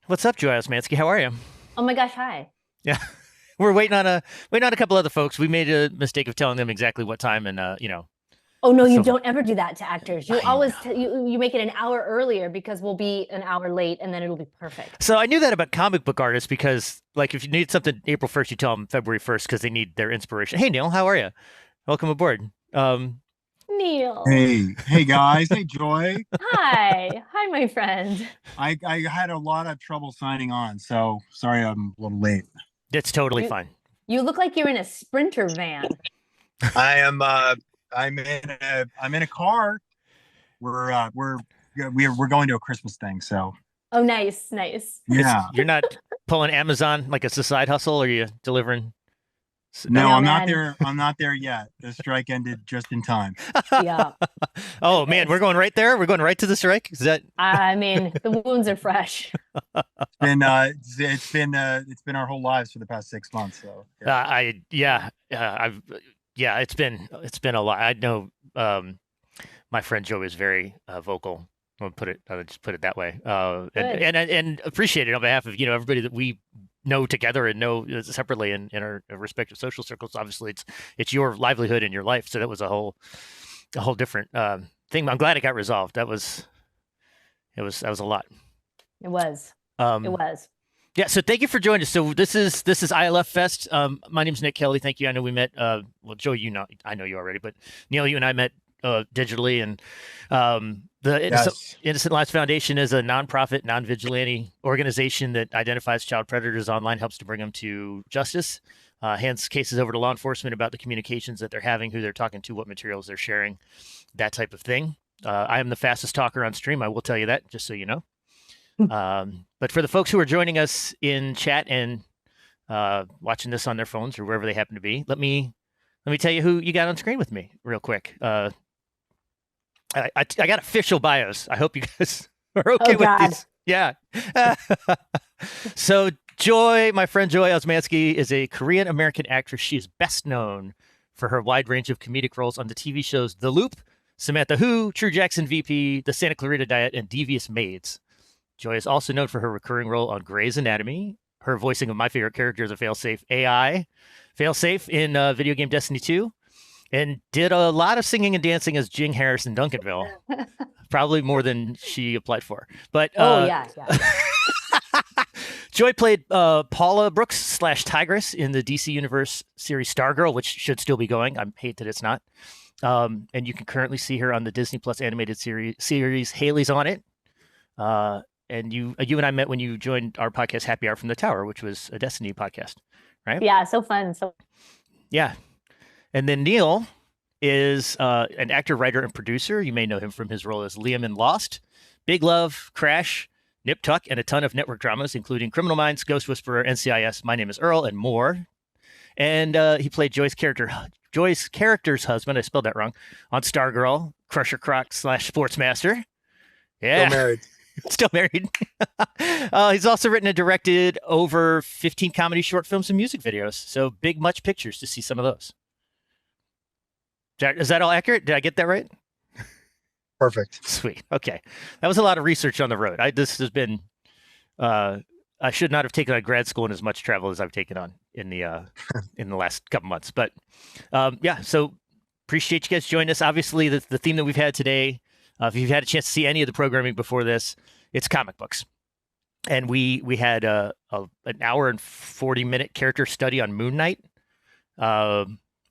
What's up, Joy Osmanski? How are you? Oh my gosh, hi. Yeah, we're waiting on a couple other folks. We made a mistake of telling them exactly what time, and Oh no, you so don't ever do that to actors. You I always know. you make it an hour earlier because we'll be an hour late and then it'll be perfect. So I knew that about comic book artists because, like, if you need something April 1st, you tell them February 1st because they need their inspiration. Hey, Neil, how are you? Welcome aboard. Neil. Hey guys, hey Joy. Hi. Hi, my friend. I had a lot of trouble signing on, so sorry I'm a little late. It's totally You fine. you look like you're in a sprinter van. I am I'm in a car. We're going to a Christmas thing, so Oh, nice, nice. It's yeah. you're not pulling Amazon like it's a side hustle, or are you delivering? No, No. No, I'm not man. there. I'm not there yet. The strike ended just in time. Yeah. Oh man, we're It's going right there. We're going right to the strike. Is that? I mean, the wounds are fresh. It's been our whole lives for the past 6 months. So yeah. I yeah, I've yeah, it's been a lot. I know my friend Joe is very vocal. I'll just put it that way. Good. And appreciate it on behalf of everybody that we know together and know separately in our respective social circles. Obviously, it's your livelihood and your life, so that was a whole different thing. I'm glad it got resolved. That was a lot. It was. It Um, was. Yeah, so thank you for joining us. So this is ILFest. My name's Nick Kelly. Thank you. I know we met. Well, Joe, I know you already, but Neil, you and I met digitally, and the Yes. Innocent Lives Foundation is a nonprofit, non-vigilante organization that identifies child predators online, helps to bring them to justice, hands cases over to law enforcement about the communications that they're having, who they're talking to, what materials they're sharing, that type of thing. I am the fastest talker on stream. I will tell you that, just so you know. But for the folks who are joining us in chat and watching this on their phones or wherever they happen to be, let me tell you who you got on screen with me real quick. I got official bios. I hope you guys are Oh okay with God. these. Yeah. So Joy, my friend Joy Osmanski, is a Korean American actress. She is best known for her wide range of comedic roles on the TV shows The Loop, Samantha Who, True Jackson VP, The Santa Clarita Diet, and Devious Maids. Joy is also known for her recurring role on Grey's Anatomy, her voicing of my favorite character, the Failsafe AI, Failsafe in video game Destiny 2, and did a lot of singing and dancing as Jing Harris in Duncanville, probably more than she applied for. But Oh yeah, yeah. Joy played Paula Brooks slash Tigress in the DC Universe series Stargirl, which should still be going. I hate that it's not. And you can currently see her on the Disney Plus animated series Haley's on It. And you and I met when you joined our podcast Happy Hour from the Tower, which was a Destiny podcast, right? Yeah, so fun. So Yeah. And then Neil is an actor, writer, and producer. You may know him from his role as Liam in Lost, Big Love, Crash, Nip Tuck, and a ton of network dramas, including Criminal Minds, Ghost Whisperer, NCIS, My Name is Earl, and more. And he played Joy's character's husband. I spelled that wrong on Stargirl, Crusher Croc slash Sportsmaster. Still Yeah. married. Still married. He's also written and directed over 15 comedy short films and music videos. So big, much pictures to see some of those. Is that all accurate? Did I get that right? Perfect. Sweet. Okay. That was a lot of research on the road. This has been, I should not have taken on grad school and as much travel as I've taken on in the last couple months. But yeah, so appreciate you guys joining us. Obviously, the theme that we've had today, if you've had a chance to see any of the programming before this, it's comic books. And we had an hour and 40-minute character study on Moon Knight.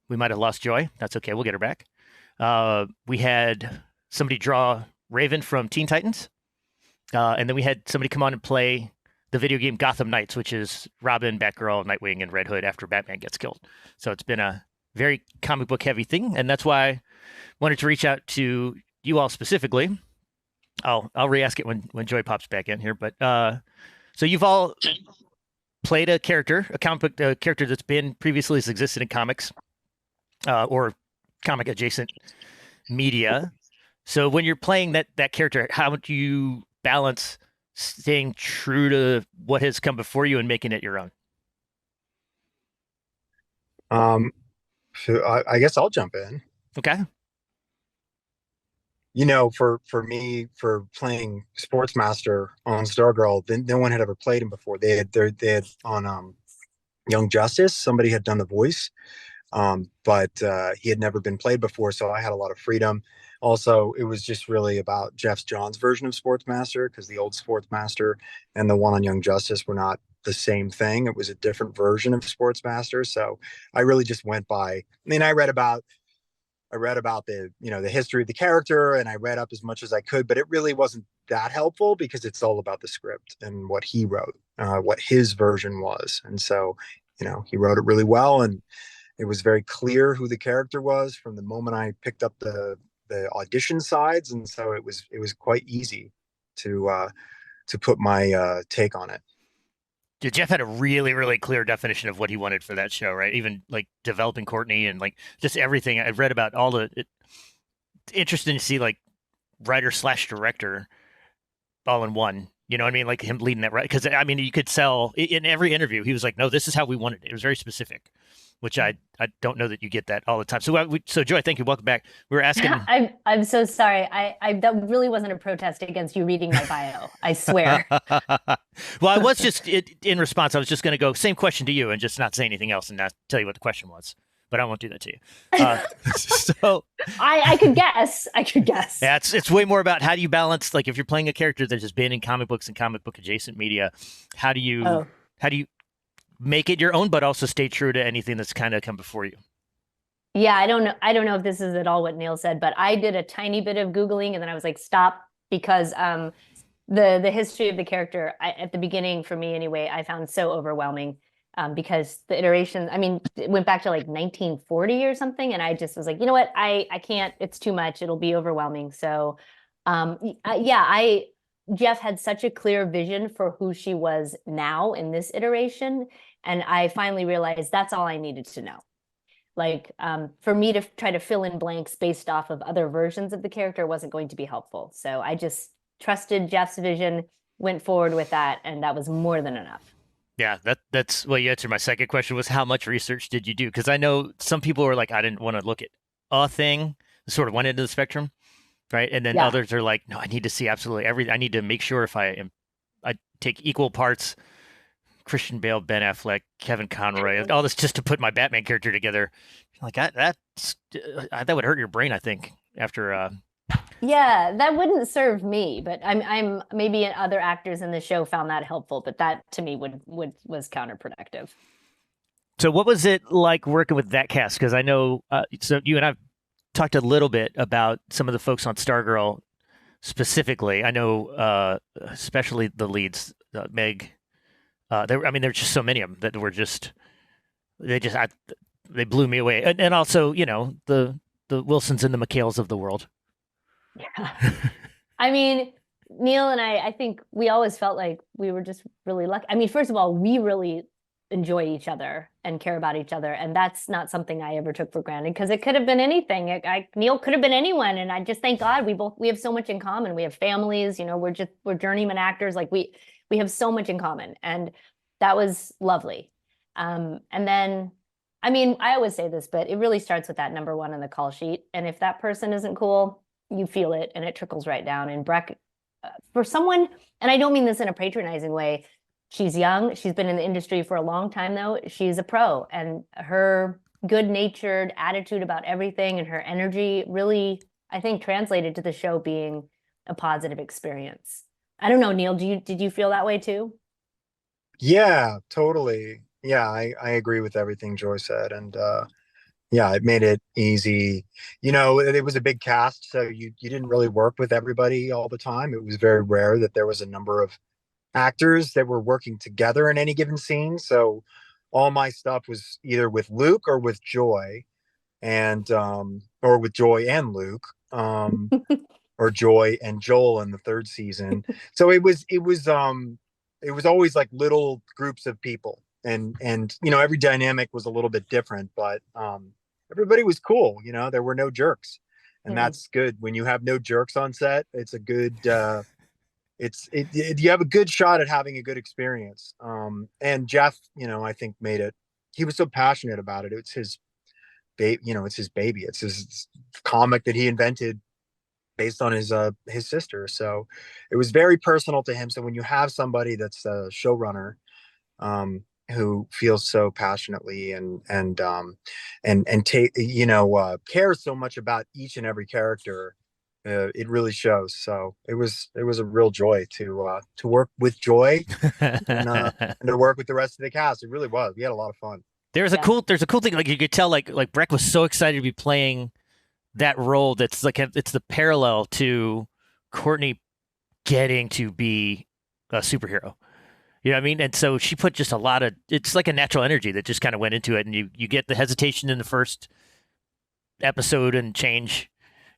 We might have lost Joy. That's okay. We'll get her back. We had somebody draw Raven from Teen Titans. And then we had somebody come on and play the video game Gotham Knights, which is Robin, Batgirl, Nightwing, and Red Hood after Batman gets killed. So it's been a very comic book heavy thing. And that's why I wanted to reach out to you all specifically. I'll re-ask it when Joy pops back in here. But so you've all played a comic book character that's been previously has existed in comics or comic adjacent media. So when you're playing that character, how do you balance staying true to what has come before you and making it your own? Um, so I guess I'll jump in. Okay. For me, for playing Sportsmaster on Stargirl, then no one had ever played him before. They had on Young Justice, somebody had done the voice, but he had never been played before, so I had a lot of freedom. Also, it was just really about Jeff Johns' version of Sportsmaster, because the old Sportsmaster and the one on Young Justice were not the same thing. It was a different version of Sportsmaster. So I really just went by. I mean, I read about the history of the character, and I read up as much as I could, but it really wasn't that helpful because it's all about the script and what he wrote, what his version was. And so, he wrote it really well, and it was very clear who the character was from the moment I picked up the audition sides, and so it was quite easy to put my take on it. Yeah, Jeff had a really, really clear definition of what he wanted for that show, right? Even like developing Courtney and like just everything. I've read about all the. It's interesting to see like writer slash director all in one. You know what I mean? Like him leading that, right? Because I mean, you could tell in every interview he was like, "No, this is how we wanted it." It was very specific, which I don't know that you get that all the time. So Joy, thank you. Welcome back. We were asking. I'm so sorry. I that really wasn't a protest against you reading my bio. I swear. Well, I was just in response. I was just going to go same question to you and just not say anything else and not tell you what the question was. But I won't do that to you. So I could guess. I could guess. Yeah, it's way more about how do you balance, like if you're playing a character that has been in comic books and comic book adjacent media, how do you make it your own, but also stay true to anything that's kind of come before you? Yeah, I don't know if this is at all what Neil said, but I did a tiny bit of Googling and then I was like, stop, because the history of the character at the beginning, for me anyway, I found so overwhelming. Because the iterations, I mean, it went back to like 1940 or something, and I just was like, you know what, I can't. It's too much. It'll be overwhelming. So, yeah, Jeff had such a clear vision for who she was now in this iteration, and I finally realized that's all I needed to know. Like, for me to try to fill in blanks based off of other versions of the character wasn't going to be helpful. So I just trusted Jeff's vision, went forward with that, and that was more than enough. Yeah, that's well, you answered my second question was how much research did you do? Because I know some people were like, I didn't want to look at a thing, sort of one end of the spectrum, right? And then others are like, no, I need to see absolutely everything. I need to make sure if I take equal parts Christian Bale, Ben Affleck, Kevin Conroy, all this just to put my Batman character together. Like that would hurt your brain, I think, after Yeah, that wouldn't serve me, but I'm maybe other actors in the show found that helpful, but that to me was counterproductive. So what was it like working with that cast? Because I know, so you and I've talked a little bit about some of the folks on Stargirl specifically. I know, especially the leads, Meg. There's just so many of them that were just they blew me away, and also the Wilsons and the McHales of the world. Yeah. I mean, Neil and I think we always felt like we were just really lucky. I mean, first of all, we really enjoy each other and care about each other, and that's not something I ever took for granted, because it could have been anything. Neil could have been anyone, and I just thank God we have so much in common. We have families, we're journeyman actors. Like we have so much in common, and that was lovely. And then, I mean, I always say this, but it really starts with that number one on the call sheet, and if that person isn't cool, you feel it and it trickles right down. And Breck, for someone, and I don't mean this in a patronizing way, she's young, she's been in the industry for a long time though, she's a pro, and her good-natured attitude about everything and her energy really, I think, translated to the show being a positive experience. I don't know, Neil, did you feel that way too? Yeah, totally. Yeah, I agree with everything Joy said. And yeah, it made it easy. It was a big cast, so you didn't really work with everybody all the time. It was very rare that there was a number of actors that were working together in any given scene. So all my stuff was either with Luke or with Joy, and or with Joy and Luke, or Joy and Joel in the third season. So it was always like little groups of people, and every dynamic was a little bit different, but everybody was cool. There were no jerks, and that's good. When you have no jerks on set, it's a good you have a good shot at having a good experience. And Jeff, I think made it. He was so passionate about it. It's his baby. It's his baby. It's his comic that he invented based on his sister. So it was very personal to him. So when you have somebody that's a showrunner, who feels so passionately and take cares so much about each and every character, it really shows. So it was a real joy to work with Joy and to work with the rest of the cast. It really was. We had a lot of fun. There's a cool thing, like you could tell, like Breck was so excited to be playing that role. That's like it's the parallel to Courtney getting to be a superhero. You know what I mean? And so she put just a lot of, it's like a natural energy that just kind of went into it. And you get the hesitation in the first episode and change.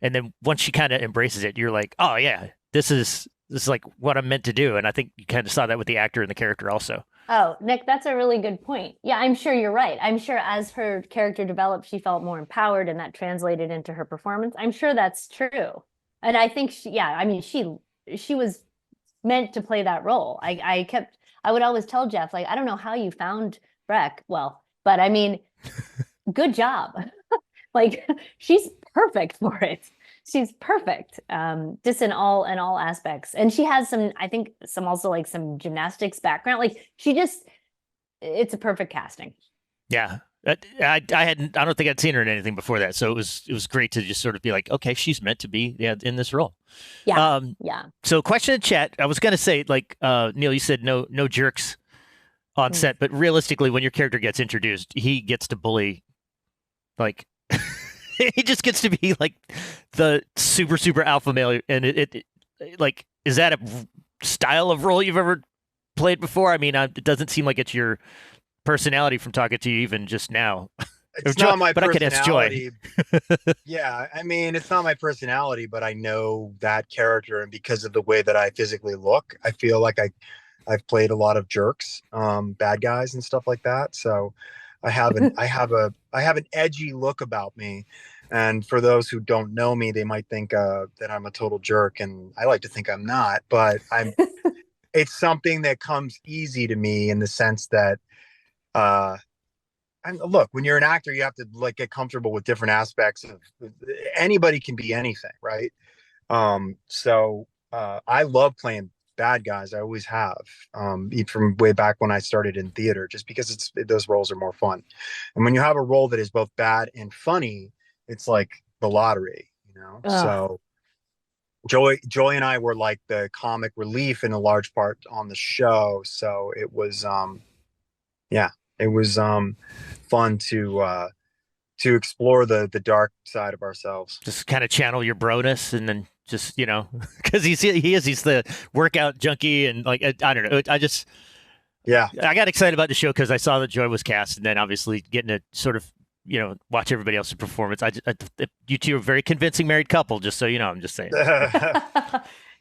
And then once she kind of embraces it, you're like, oh yeah, this is like what I'm meant to do. And I think you kind of saw that with the actor and the character also. Oh, Nick, that's a really good point. Yeah, I'm sure you're right. I'm sure as her character developed, she felt more empowered and that translated into her performance. I'm sure that's true. And I think she was meant to play that role. I would always tell Jeff, like, I don't know how you found Breck. Well, but I mean, good job. Like, she's perfect for it. She's perfect, just in all aspects. And she has some gymnastics background. Like, it's a perfect casting. Yeah. I don't think I'd seen her in anything before that. So it was great to just sort of be like, okay, she's meant to be in this role. Yeah. So question in chat, I was going to say, like, Neil, you said no jerks on set, but realistically, when your character gets introduced, he gets to bully, like, he just gets to be like the super, super alpha male. And it like, is that a style of role you've ever played before? I mean, it doesn't seem like it's your personality from talking to you even just now. It's not my but personality. I could ask Joy. Yeah, I mean, it's not my personality, but I know that character, and because of the way that I physically look, I feel like I've played a lot of jerks, bad guys and stuff like that. So I have an edgy look about me. And for those who don't know me, they might think that I'm a total jerk, and I like to think I'm not. But it's something that comes easy to me in the sense that, and look, when you're an actor, you have to like get comfortable with different aspects of anybody can be anything, right? So I love playing bad guys. I always have, even from way back when I started in theater, just because those roles are more fun. And when you have a role that is both bad and funny, it's like the lottery, you know? So Joy and I were like the comic relief in a large part on the show. So it was, it was fun to explore the dark side of ourselves. Just kind of channel your broness, and then just, because he's the workout junkie, and like, I don't know. I got excited about the show because I saw that Joy was cast, and then obviously getting to sort of, watch everybody else's performance. You two are a very convincing married couple, just so you know. I'm just saying.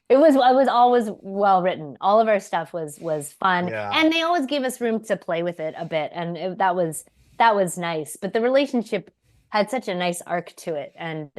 It was always well written. All of our stuff was fun, and they always gave us room to play with it a bit, and that was nice. But the relationship had such a nice arc to it, and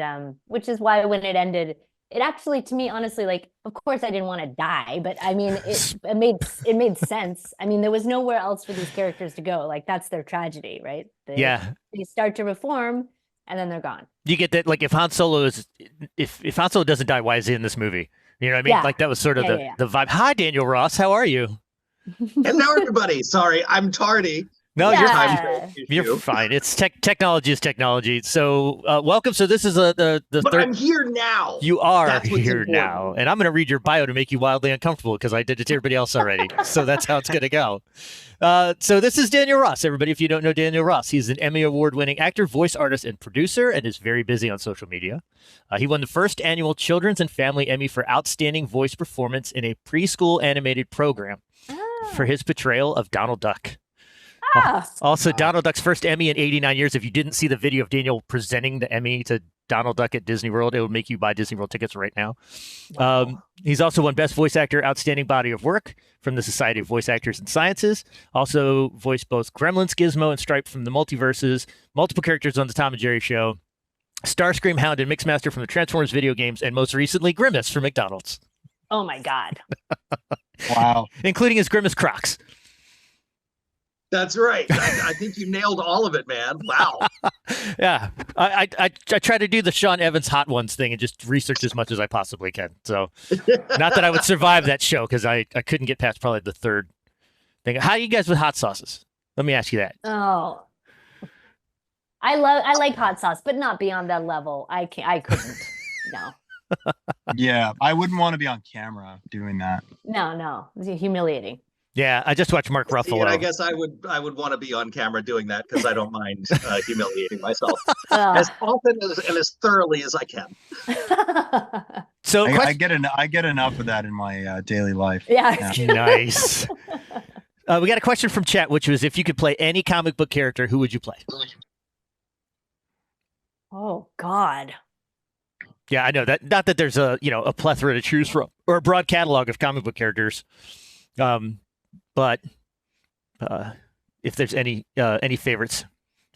which is why when it ended, it actually, to me, honestly, like, of course I didn't want to die, but I mean, it made sense. I mean, there was nowhere else for these characters to go. Like, that's their tragedy, right? They start to reform, and then they're gone. You get that, like, if Han Solo doesn't die, why is he in this movie? You know what I mean? Yeah. Like, that was sort of the vibe. Hi, Daniel Ross. How are you? Hello, everybody. Sorry, I'm tardy. No, you're fine. It's technology is technology. So welcome. So this is the but third. I'm here now. You are here now, and I'm going to read your bio to make you wildly uncomfortable because I did it to everybody else already. So that's how it's going to go. So this is Daniel Ross. Everybody, if you don't know Daniel Ross, he's an Emmy Award-winning actor, voice artist, and producer, and is very busy on social media. He won the first annual Children's and Family Emmy for Outstanding Voice Performance in a Preschool Animated Program for his portrayal of Donald Duck. Also, Donald Duck's first Emmy in 89 years. If you didn't see the video of Daniel presenting the Emmy to Donald Duck at Disney World, it would make you buy Disney World tickets right now. Wow. He's also won Best Voice Actor, Outstanding Body of Work from the Society of Voice Actors and Sciences. Also voiced both Gremlins, Gizmo, and Stripe from the Multiverses, multiple characters on The Tom and Jerry Show, Starscream, Hound, and Mixmaster from the Transformers video games, and most recently, Grimace from McDonald's. Oh, my God. Wow. Including his Grimace Crocs. That's right. I think you nailed all of it, man. Wow. Yeah, I try to do the Sean Evans Hot Ones thing and just research as much as I possibly can. So, not that I would survive that show because I couldn't get past probably the third thing. How are you guys with hot sauces? Let me ask you that. Oh, I like hot sauce, but not beyond that level. I couldn't. No. Yeah, I wouldn't want to be on camera doing that. No. It's humiliating. Yeah, I just watched Mark Ruffalo. And I guess I would want to be on camera doing that because I don't mind humiliating myself as often and as thoroughly as I can. So I get enough of that in my daily life. Yeah. Nice. We got a question from chat, which was, if you could play any comic book character, who would you play? Oh God. Yeah, I know that. Not that there's a plethora to choose from or a broad catalog of comic book characters, but if there's any favorites,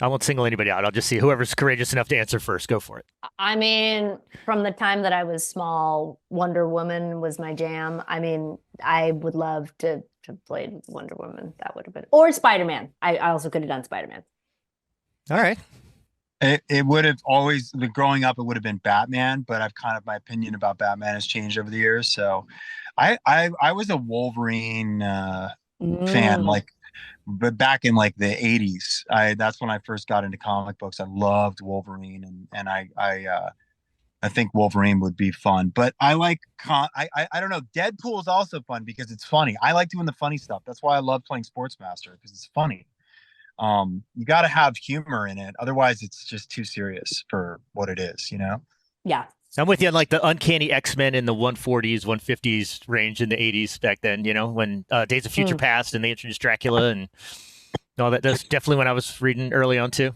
I won't single anybody out. I'll just see whoever's courageous enough to answer first. Go for it. I mean, from the time that I was small, Wonder Woman was my jam. I mean, I would love to play Wonder Woman. That would have been, or Spider-Man. I also could have done Spider-Man. All right. It would have always, growing up, it would have been Batman, but my opinion about Batman has changed over the years. So I was a Wolverine fan, but back in like the 80s. That's when I first got into comic books. I loved Wolverine, and I think Wolverine would be fun. But I like I don't know, Deadpool is also fun because it's funny. I like doing the funny stuff. That's why I love playing Sportsmaster, because it's funny. You got to have humor in it, otherwise it's just too serious for what it is, Yeah, I'm with you on like the Uncanny X-Men in the 140s 150s range in the 80s back then, when Days of Future Past and they introduced Dracula and all that. That's definitely when I was reading early on too.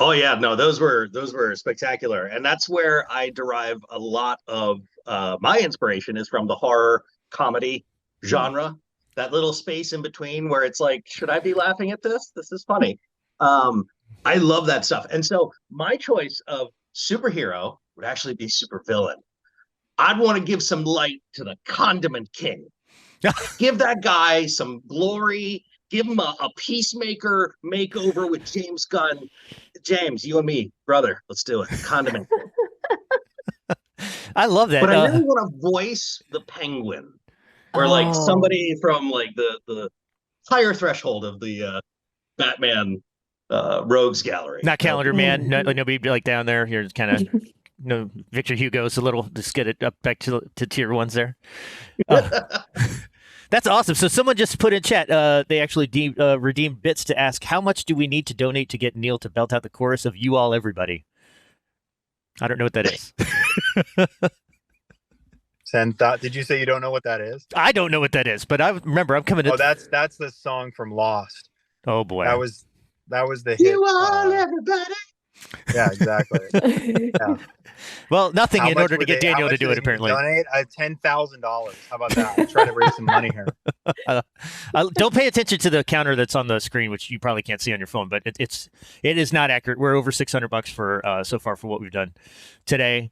Oh yeah, no, those were spectacular, and that's where I derive a lot of my inspiration is from the horror comedy genre. That little space in between where it's like, should I be laughing at this? This is funny. I love that stuff. And so my choice of superhero would actually be supervillain. I'd want to give some light to the Condiment King. Give that guy some glory. Give him a Peacemaker makeover with James Gunn. James, you and me, brother, let's do it. Condiment King. I love that. But I really want to voice the Penguin. Or like somebody from like the higher threshold of the Batman rogues gallery. Not Calendar Man. Nobody like down there. You're kind of Victor Hugo's a little, just get it up back to tier ones there. That's awesome. So someone just put in chat, they actually redeemed bits to ask, how much do we need to donate to get Neil to belt out the chorus of You All Everybody? I don't know what that is. Did you say you don't know what that is? I don't know what that is, but I remember I'm coming to. Oh, that's the song from Lost. Oh boy, that was the hit. You all everybody. Yeah, exactly. Yeah. Well, nothing in order to get Daniel to do it. Apparently, donate $10,000. How about that? Try to raise some money here. Don't pay attention to the counter that's on the screen, which you probably can't see on your phone, but it is not accurate. We're over $600 for so far for what we've done today.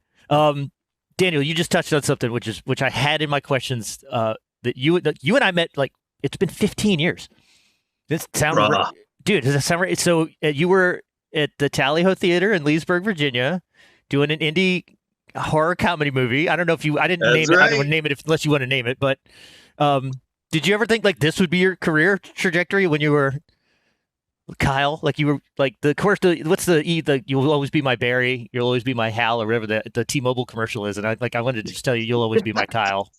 Daniel, you just touched on something which I had in my questions that you and I met, like, it's been 15 years. This sounds right. Dude, does that sound right? So you were at the Tally Ho Theater in Leesburg, Virginia, doing an indie horror comedy movie. I don't know if I didn't name it. I don't want to name it unless you want to name it. But did you ever think like this would be your career trajectory when you were Kyle? Like you were like you'll always be my Barry, you'll always be my Hal, or whatever the T-Mobile commercial is. And I wanted to just tell you, you'll always be my Kyle.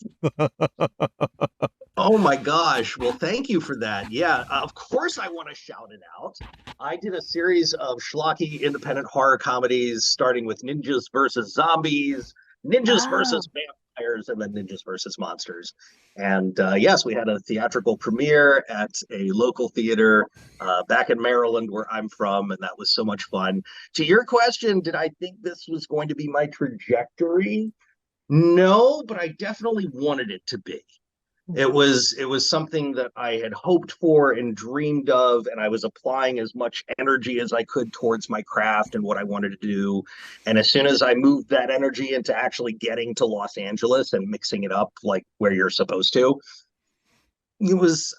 Oh my gosh. Well, thank you for that. Yeah, of course I want to shout it out. I did a series of schlocky independent horror comedies, starting with Ninjas versus Zombies, Ninjas versus Vampires, and then Ninjas versus Monsters. And yes, we had a theatrical premiere at a local theater back in Maryland, where I'm from, and that was so much fun. To your question, did I think this was going to be my trajectory? No, but I definitely wanted it to be. It was something that I had hoped for and dreamed of, and I was applying as much energy as I could towards my craft and what I wanted to do. And as soon as I moved that energy into actually getting to Los Angeles and mixing it up like where you're supposed to,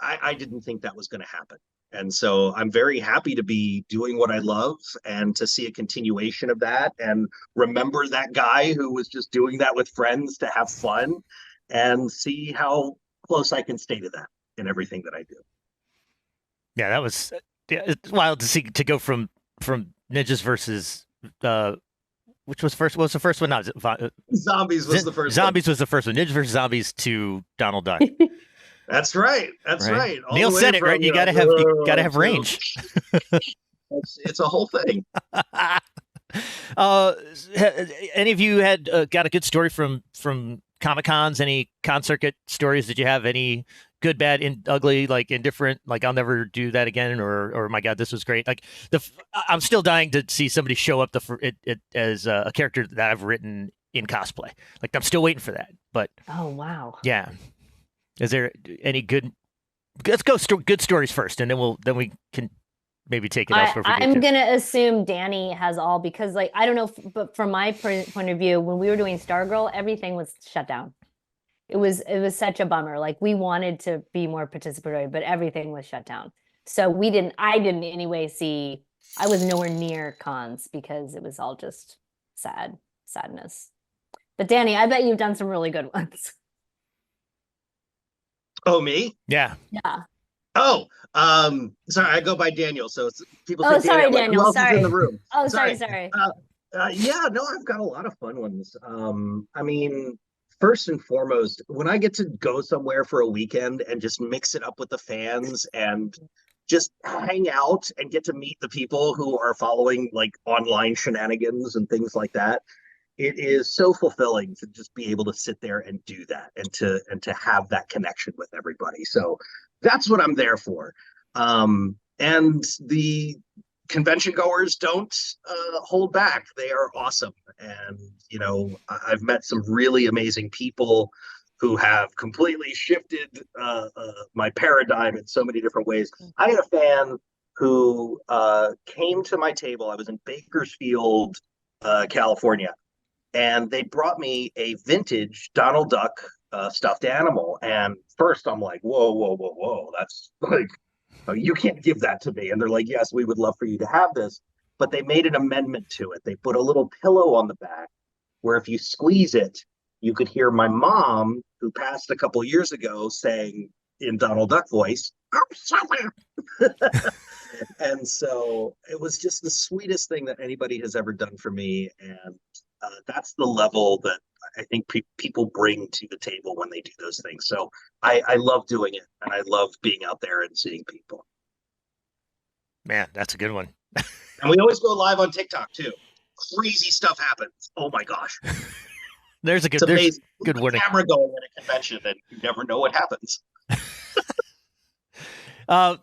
I didn't think that was going to happen. And so I'm very happy to be doing what I love and to see a continuation of that and remember that guy who was just doing that with friends to have fun and see how close I can stay to that in everything that I do. Yeah, that was it's wild to see to go from ninjas versus which was first? What was the first one? No, Zombies was the first Zombies was the first one. Ninjas versus Zombies to Donald Duck. That's right. That's right. Neil said it, right? You gotta have range. It's a whole thing. Any of you had got a good story from Comic Cons? Any con circuit stories? Did you have any good, bad, ugly, like indifferent? Like I'll never do that again, or my God, this was great. Like I'm still dying to see somebody show up as a character that I've written in cosplay. Like I'm still waiting for that. But oh wow, yeah. Is there any good? Let's go good stories first, and then we can maybe take it elsewhere. I'm gonna assume Danny has all, because like I don't know, but from my point of view, when we were doing Stargirl, everything was shut down. It was such a bummer. Like we wanted to be more participatory, but everything was shut down. So I didn't anyway see. I was nowhere near cons because it was all just sadness. But Danny, I bet you've done some really good ones. Oh, me? Yeah. Yeah. Oh, sorry, I go by Daniel. So it's people. Oh, sorry, Daniel. Who else sorry. is in the room? Oh, sorry. Yeah, no, I've got a lot of fun ones. I mean, first and foremost, when I get to go somewhere for a weekend and just mix it up with the fans and just hang out and get to meet the people who are following like online shenanigans and things like that, it is so fulfilling to just be able to sit there and do that and to have that connection with everybody. So that's what I'm there for. And the convention goers don't hold back. They are awesome. And, you know, I've met some really amazing people who have completely shifted my paradigm in so many different ways. I had a fan who came to my table. I was in Bakersfield, California. And they brought me a vintage Donald Duck stuffed animal. And first I'm like, whoa. That's like, oh, you can't give that to me. And they're like, yes, we would love for you to have this. But they made an amendment to it. They put a little pillow on the back where if you squeeze it, you could hear my mom, who passed a couple years ago, saying in Donald Duck voice, and so it was just the sweetest thing that anybody has ever done for me. And that's the level that I think people bring to the table when they do those things. So I love doing it, and I love being out there and seeing people. Man, that's a good one. And we always go live on TikTok too. Crazy stuff happens. Oh my gosh. There's a good warning. Camera going at a convention, and you never know what happens.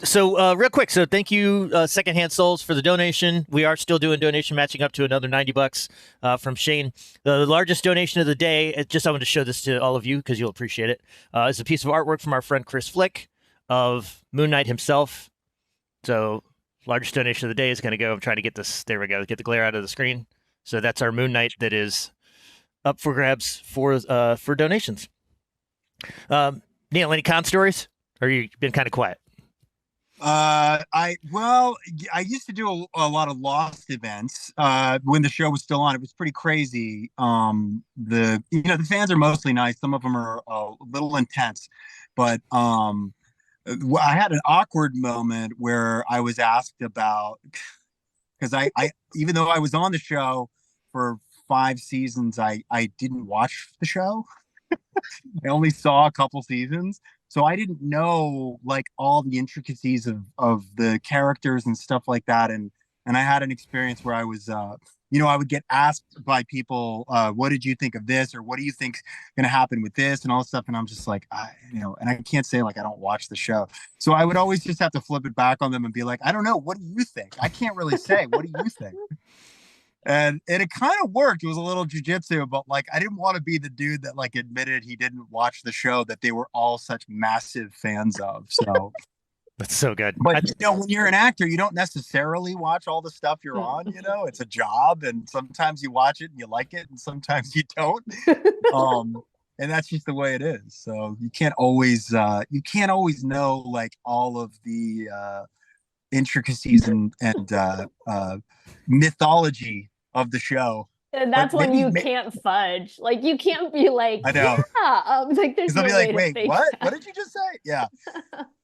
So real quick, so thank you, Secondhand Souls, for the donation. We are still doing donation matching up to another $90 from Shane. The largest donation of the day, I want to show this to all of you because you'll appreciate it, is a piece of artwork from our friend Chris Flick of Moon Knight himself. So largest donation of the day is going to go. I'm trying to get this. There we go. Get the glare out of the screen. So that's our Moon Knight that is up for grabs for donations. Neil, any con stories? Or you've been kind of quiet? I used to do a lot of Lost events when the show was still on. It was pretty crazy. The fans are mostly nice. Some of them are a little intense, but I had an awkward moment where I was asked about, because I even though I was on the show for 5 seasons, I didn't watch the show. I only saw a couple seasons. So I didn't know like all the intricacies of the characters and stuff like that. And I had an experience where I was, I would get asked by people, what did you think of this? Or what do you think's going to happen with this and all this stuff? And I'm just like, and I can't say like I don't watch the show. So I would always just have to flip it back on them and be like, I don't know. What do you think? I can't really say. What do you think? And it kind of worked. It was a little jujitsu, but like I didn't want to be the dude that like admitted he didn't watch the show that they were all such massive fans of. So that's so good. But when you're an actor, you don't necessarily watch all the stuff you're on. It's a job, and sometimes you watch it and you like it, and sometimes you don't. and that's just the way it is. So you can't always know like all of the intricacies and mythology of the show. And But that's when you can't fudge. Like you can't be like, I know. yeah, like there's no They'll be way like, to wait, fake what? that. What did you just say? Yeah.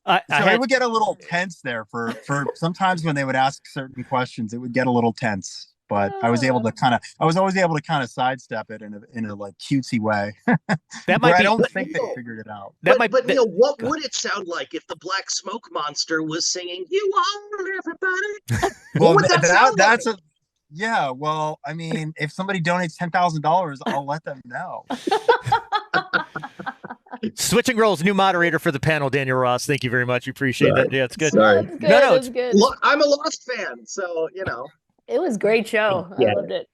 I So had, it would get a little tense there for sometimes when they would ask certain questions, it would get a little tense. But I was always able to kind of sidestep it in a like cutesy way. that might Where I be. don't But think they Neil, figured it out. That but, might. but that- Neil, what go ahead. would it sound like if the black smoke monster was singing "You are everybody"? Well, What would that sound that's like? yeah. Well, I mean, if somebody donates $10,000, I'll let them know. Switching roles, new moderator for the panel, Daniel Ross. Thank you very much. We appreciate that. Yeah, it's good. Sorry. That's good. No, no, That's good. Look, I'm a Lost fan, so It was a great show. I Yeah. loved it.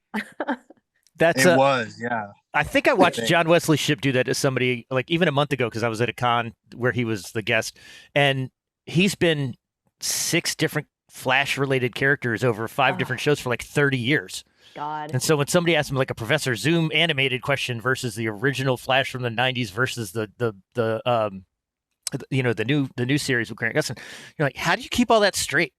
That's It was, yeah. I think I watched Thank- John Wesley Shipp do that to somebody like even a month ago because I was at a con where he was the guest, and he's been 6 different Flash related characters over 5 Oh. different shows for like 30 years. God. And so when somebody asked him like a Professor Zoom animated question versus the original Flash from the 90s versus the new series with Grant Gustin, you're like, how do you keep all that straight?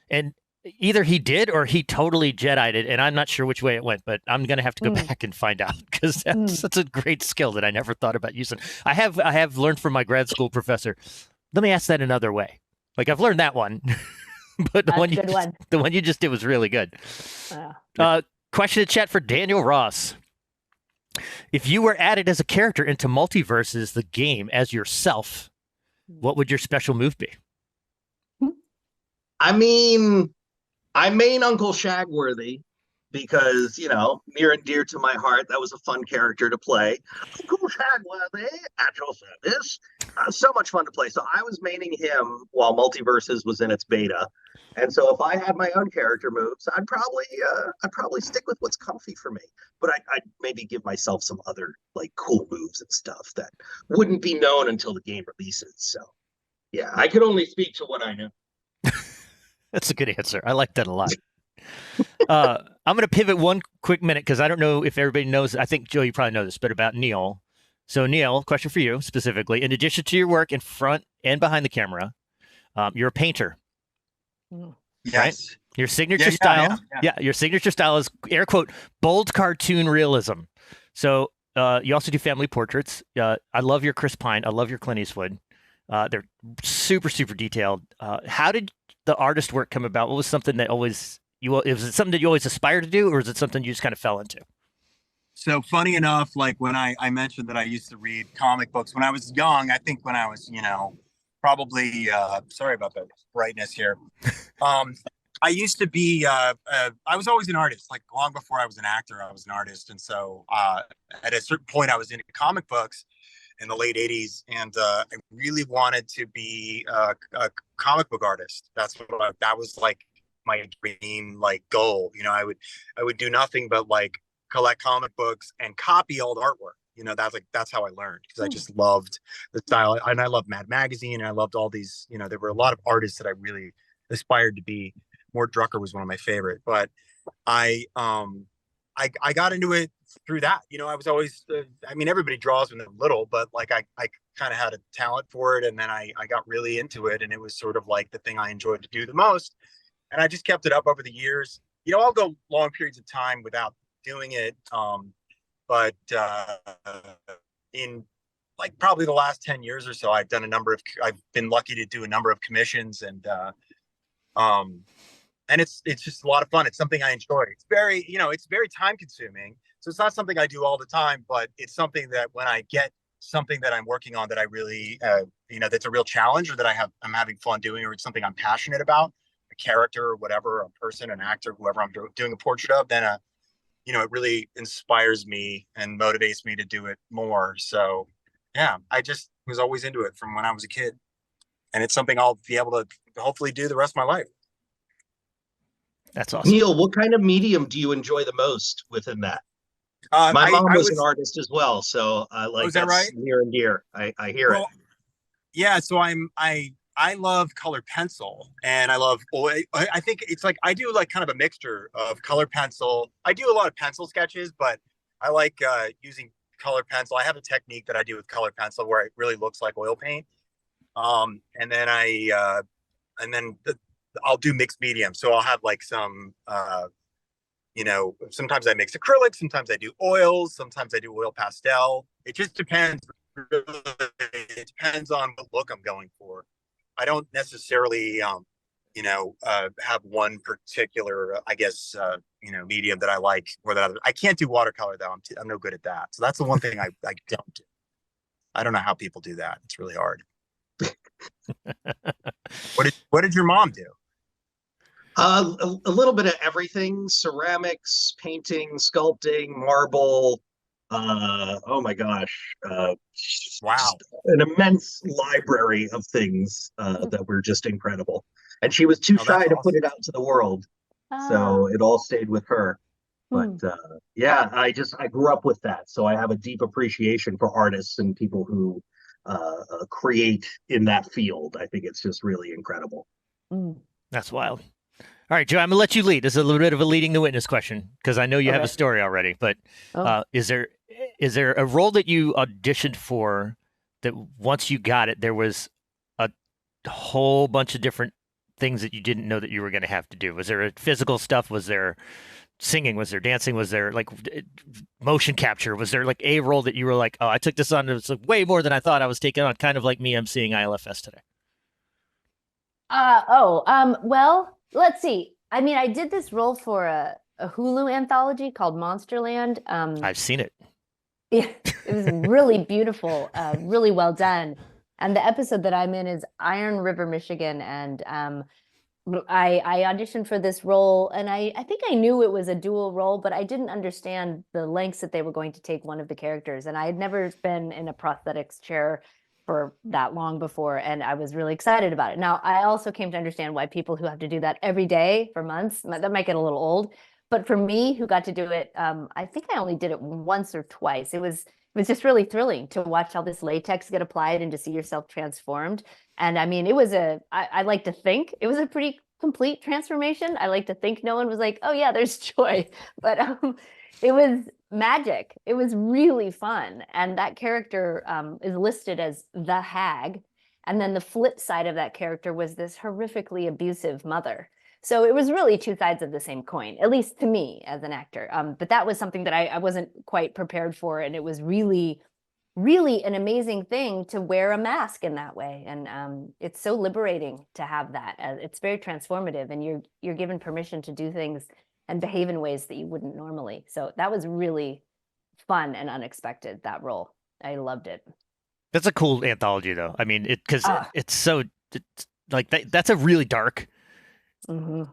And either he did or he totally Jedi'd it, and I'm not sure which way it went, but I'm gonna have to go back and find out because that's a great skill that I never thought about using. I have learned from my grad school professor. Let me ask that another way. Like I've learned that one, but the one you just did was really good. Question in chat for Daniel Ross. If you were added as a character into Multiverses, the game, as yourself, what would your special move be? I mean, I main Uncle Shagworthy because, near and dear to my heart, that was a fun character to play. Uncle Shagworthy at your service. So much fun to play. So I was maining him while Multiverses was in its beta. And so if I had my own character moves, I'd probably stick with what's comfy for me. But I'd maybe give myself some other like cool moves and stuff that wouldn't be known until the game releases. So yeah, I could only speak to what I know. That's a good answer. I like that a lot. I'm going to pivot one quick minute because I don't know if everybody knows. I think, Joe, you probably know this, but about Neil. So, Neil, question for you specifically. In addition to your work in front and behind the camera, you're a painter. Yes. Right? Your signature style. Yeah, your signature style is, air quote, bold cartoon realism. So, you also do family portraits. I love your Chris Pine. I love your Clint Eastwood. They're super, super detailed. How did the artist work come about? What was something that was it something that you always aspired to do, or is it something you just kind of fell into? So funny enough, like when I mentioned that I used to read comic books when I was young, I think when I was, probably, sorry about the brightness here. I used to be, I was always an artist, like long before I was an actor, I was an artist. And so at a certain point I was into comic books in the late 80s. And I really wanted to be a comic book artist. That was like my dream, like goal. I would do nothing but like collect comic books and copy old artwork. That's how I learned because I just loved the style. And I loved Mad Magazine. And I loved all these, there were a lot of artists that I really aspired to be. Mort Drucker was one of my favorite, but I got into it through that. I was always, everybody draws when they're little, but like I kind of had a talent for it. And then I got really into it, and it was sort of like the thing I enjoyed to do the most. And I just kept it up over the years. I'll go long periods of time without doing it. But in like probably the last 10 years or so, I've been lucky to do a number of commissions, and it's just a lot of fun. It's something I enjoy. It's very, it's very time consuming. So it's not something I do all the time, but it's something that when I get something that I'm working on that I really, that's a real challenge, or that I'm having fun doing, or it's something I'm passionate about, a character or whatever, a person, an actor, whoever I'm doing a portrait of, then, it really inspires me and motivates me to do it more. So yeah, I just was always into it from when I was a kid, and it's something I'll be able to hopefully do the rest of my life. That's awesome. Neil, what kind of medium do you enjoy the most within that? My mom was an artist as well, so that's right? Near and dear. I hear it. Yeah, so I love color pencil, and I think it's like I do like kind of a mixture of color pencil. I do a lot of pencil sketches, but I like using colored pencil. I have a technique that I do with colored pencil where it really looks like oil paint. And then I'll do mixed medium. So I'll have like some, sometimes I mix acrylic, sometimes I do oils, sometimes I do oil pastel. It just depends. It depends on what look I'm going for. I don't necessarily, have one particular, medium that I like or that I can't do watercolor though. I'm no good at that. So that's the one thing I don't do. I don't know how people do that. It's really hard. What did your mom do? A little bit of everything: ceramics, painting, sculpting, marble. Oh my gosh. Wow. An immense library of things that were just incredible. And she was too shy to put it out to the world. So it all stayed with her. But yeah, I grew up with that. So I have a deep appreciation for artists and people who create in that field. I think it's just really incredible. That's wild. All right, Joe, I'm gonna let you lead. This is a little bit of a leading the witness question because I know you have a story already. But is there a role that you auditioned for that once you got it, there was a whole bunch of different things that you didn't know that you were going to have to do? Was there physical stuff? Was there singing? Was there dancing? Was there like motion capture? Was there like a role that you were like, oh, I took this on, it's like way more than I thought I was taking on, kind of like me emceeing ILFest today? Well, let's see. I mean, I did this role for a Hulu anthology called Monsterland. I've seen it. Yeah, it was really beautiful, really well done. And the episode that I'm in is Iron River, Michigan. And I auditioned for this role, and I think I knew it was a dual role, but I didn't understand the lengths that they were going to take one of the characters. And I had never been in a prosthetics chair for that long before, and I was really excited about it. Now, I also came to understand why people who have to do that every day for months, that might get a little old. But for me, who got to do it, I think I only did it once or twice. It was just really thrilling to watch all this latex get applied and to see yourself transformed. And I mean, I like to think it was a pretty complete transformation. I like to think no one was like, oh yeah, there's joy. But it was magic. It was really fun. And that character is listed as the hag. And then the flip side of that character was this horrifically abusive mother. So it was really two sides of the same coin, at least to me as an actor. But that was something that I wasn't quite prepared for. And it was really, really an amazing thing to wear a mask in that way. And it's so liberating to have that. It's very transformative, and you're given permission to do things and behave in ways that you wouldn't normally. So that was really fun and unexpected, that role. I loved it. That's a cool anthology, though. I mean, because it's like that's a really dark,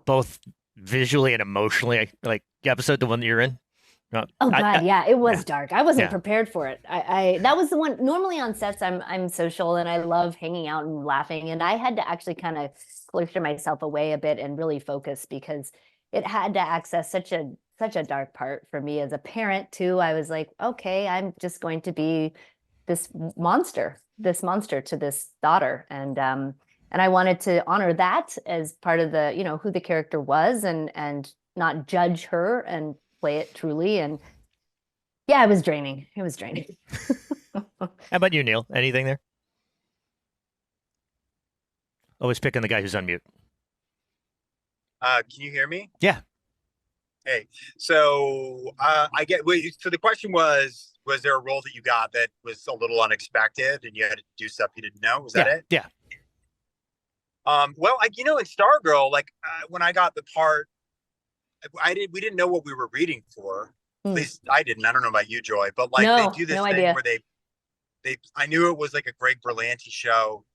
both visually and emotionally, like episode, the one that you're in. No, God, yeah, it was dark. I wasn't prepared for it. I that was the one. Normally on sets, I'm social and I love hanging out and laughing, and I had to actually kind of cloister myself away a bit and really focus because it had to access such a dark part for me as a parent too. I was like, okay, I'm just going to be this monster to this daughter, and I wanted to honor that as part of the, who the character was, and not judge her and play it truly. And yeah, it was draining. How about you, Neil? Anything there? Always picking the guy who's on mute. Can you hear me? Yeah. Hey, so so the question was there a role that you got that was a little unexpected and you had to do stuff you didn't know? Was that it? Yeah. Well, in Stargirl, when I got the part, we didn't know what we were reading for. At least I didn't. I don't know about you, Joy, but they do this thing idea. where I knew it was like a Greg Berlanti show.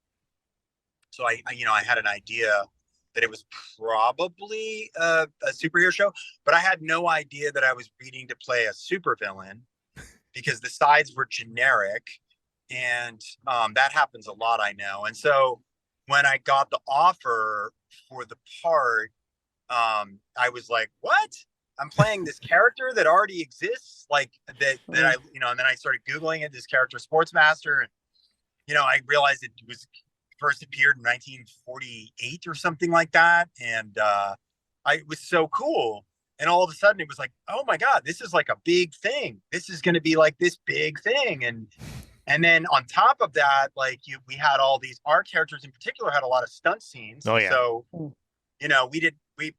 So I had an idea that it was probably a superhero show, but I had no idea that I was reading to play a supervillain because the sides were generic, and that happens a lot, I know. And so when I got the offer for the part, I was like, what? I'm playing this character that already exists, that I, and then I started Googling it, this character Sportsmaster, and I realized it was first appeared in 1948 or something like that, and it was so cool. And all of a sudden it was like, oh my God, this is like a big thing. This is going to be like this big thing. And then on top of that, like we had all these, our characters in particular had a lot of stunt scenes. Oh yeah. So, you know,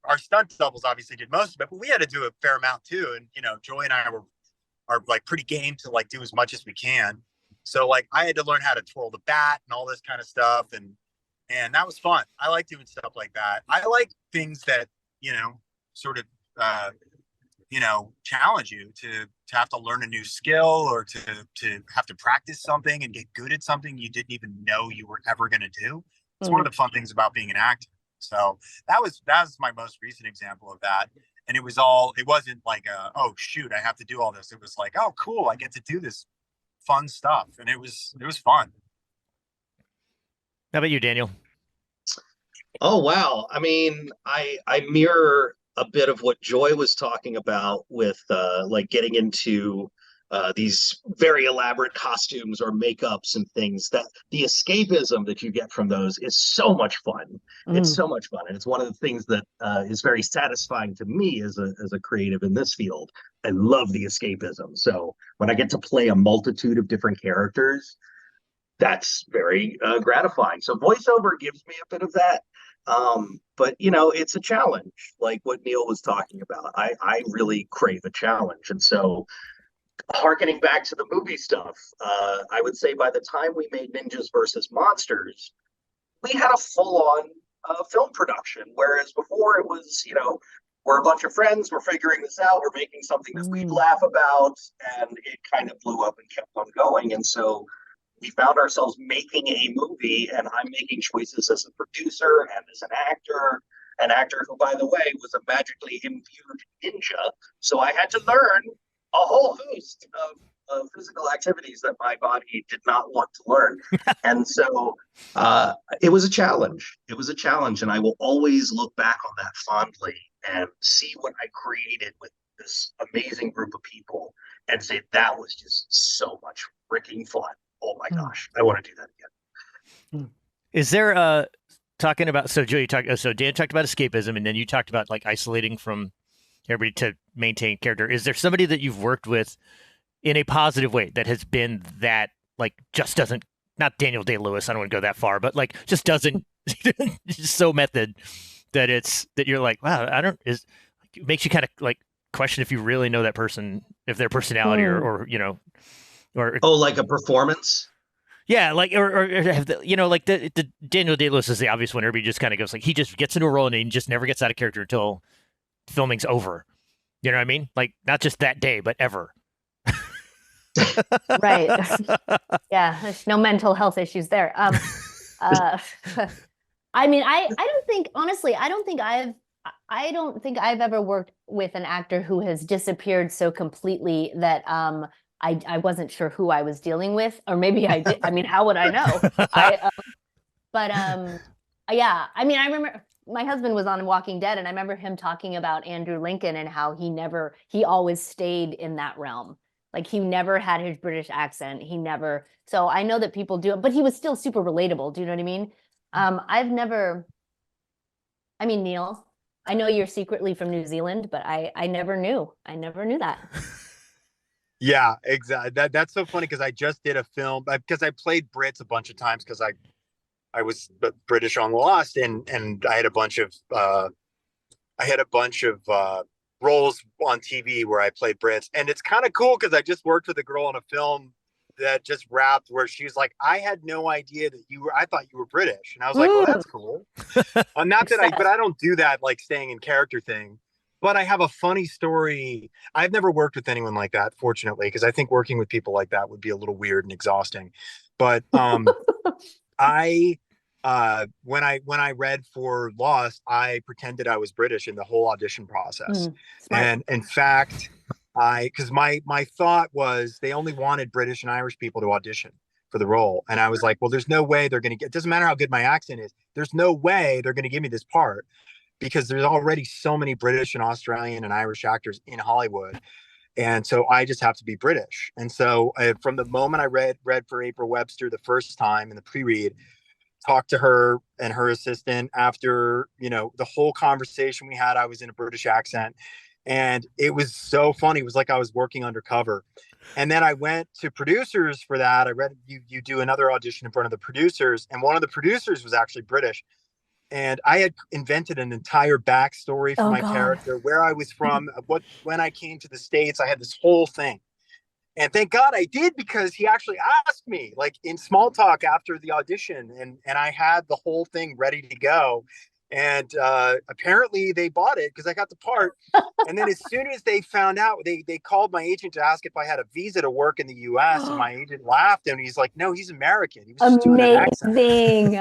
our stunt doubles obviously did most of it, but we had to do a fair amount too. And, you know, Joy and I are like pretty game to like do as much as we can. So like I had to learn how to twirl the bat and all this kind of stuff. And that was fun. I like doing stuff like that. I like things that, you know, sort of, you know, challenge you to have to learn a new skill or to have to practice something and get good at something you didn't even know you were ever going to do. It's one of the fun things about being an actor. So that was my most recent example of that. And it wasn't like oh shoot, I have to do all this. It was like, oh cool, I get to do this fun stuff. And it was fun. How about you, Daniel? Oh wow. I mean, I mirror a bit of what Joy was talking about with like getting into these very elaborate costumes or makeups and things. That the escapism that you get from those is so much fun. It's so much fun, and it's one of the things that is very satisfying to me as a creative in this field. I love the escapism. So when I get to play a multitude of different characters, that's very gratifying. So voiceover gives me a bit of that. But you know, it's a challenge, like what Neil was talking about. I really crave a challenge. And so harkening back to the movie stuff, I would say by the time we made Ninjas versus Monsters, we had a full-on film production. Whereas before it was, you know, we're a bunch of friends, we're figuring this out, we're making something that we laugh about, and it kind of blew up and kept on going. And so we found ourselves making a movie, and I'm making choices as a producer and as an actor who, by the way, was a magically imbued ninja. So I had to learn a whole host of physical activities that my body did not want to learn. And so it was a challenge. It was a challenge, and I will always look back on that fondly and see what I created with this amazing group of people and say, that was just so much freaking fun. Oh my gosh, I want to do that again. Is there talking about, so Joe, so Dan talked about escapism, and then you talked about like isolating from everybody to maintain character. Is there somebody that you've worked with in a positive way that has been that, like, just doesn't, not Daniel Day-Lewis, I don't want to go that far, but like just doesn't, just so method that you're like, wow, it makes you kind of like question if you really know that person, if their personality or you know, or like a performance. Yeah, like or have the, you know, like the Daniel Day-Lewis is the obvious one. Everybody just kind of goes like, he just gets into a role and he just never gets out of character until filming's over. You know what I mean? Like not just that day, but ever. Right. Yeah, there's no mental health issues there. I mean, I don't think, honestly, I don't think I've ever worked with an actor who has disappeared so completely that I wasn't sure who I was dealing with, or maybe I did. I mean, how would I know? Yeah, I mean, I remember my husband was on Walking Dead, and I remember him talking about Andrew Lincoln and how he always stayed in that realm. Like he never had his British accent. So I know that people do it, but he was still super relatable. Do you know what I mean? I mean, Neil, I know you're secretly from New Zealand, but I never knew that. Yeah, exactly. That's so funny because I just did a film because I played Brits a bunch of times because I was British on Lost, and I had a bunch of roles on TV where I played Brits, and it's kind of cool because I just worked with a girl on a film that just wrapped where she's like, I had no idea that I thought you were British, and I was like, well, that's cool. Not that but I don't do that like staying in character thing. But I have a funny story. I've never worked with anyone like that, fortunately, because I think working with people like that would be a little weird and exhausting. But when I read for Lost, I pretended I was British in the whole audition process. And in fact, because my thought was they only wanted British and Irish people to audition for the role. And I was like, well, there's no way they're going to it doesn't matter how good my accent is. There's no way they're going to give me this part because there's already so many British and Australian and Irish actors in Hollywood. And so I just have to be British. And so from the moment I read for April Webster the first time in the pre-read, talked to her and her assistant after, you know, the whole conversation we had, I was in a British accent. And it was so funny. It was like I was working undercover. And then I went to producers for that. I read you do another audition in front of the producers, and one of the producers was actually British. And I had invented an entire backstory for Oh my God. character, where I was from, when I came to the States. I had this whole thing. And thank God I did, because he actually asked me, like, in small talk after the audition, and I had the whole thing ready to go. And apparently they bought it because I got the part. And then as soon as they found out, they called my agent to ask if I had a visa to work in the US. And my agent laughed, and he's like, no, he's American. He was just doing an accent. Amazing.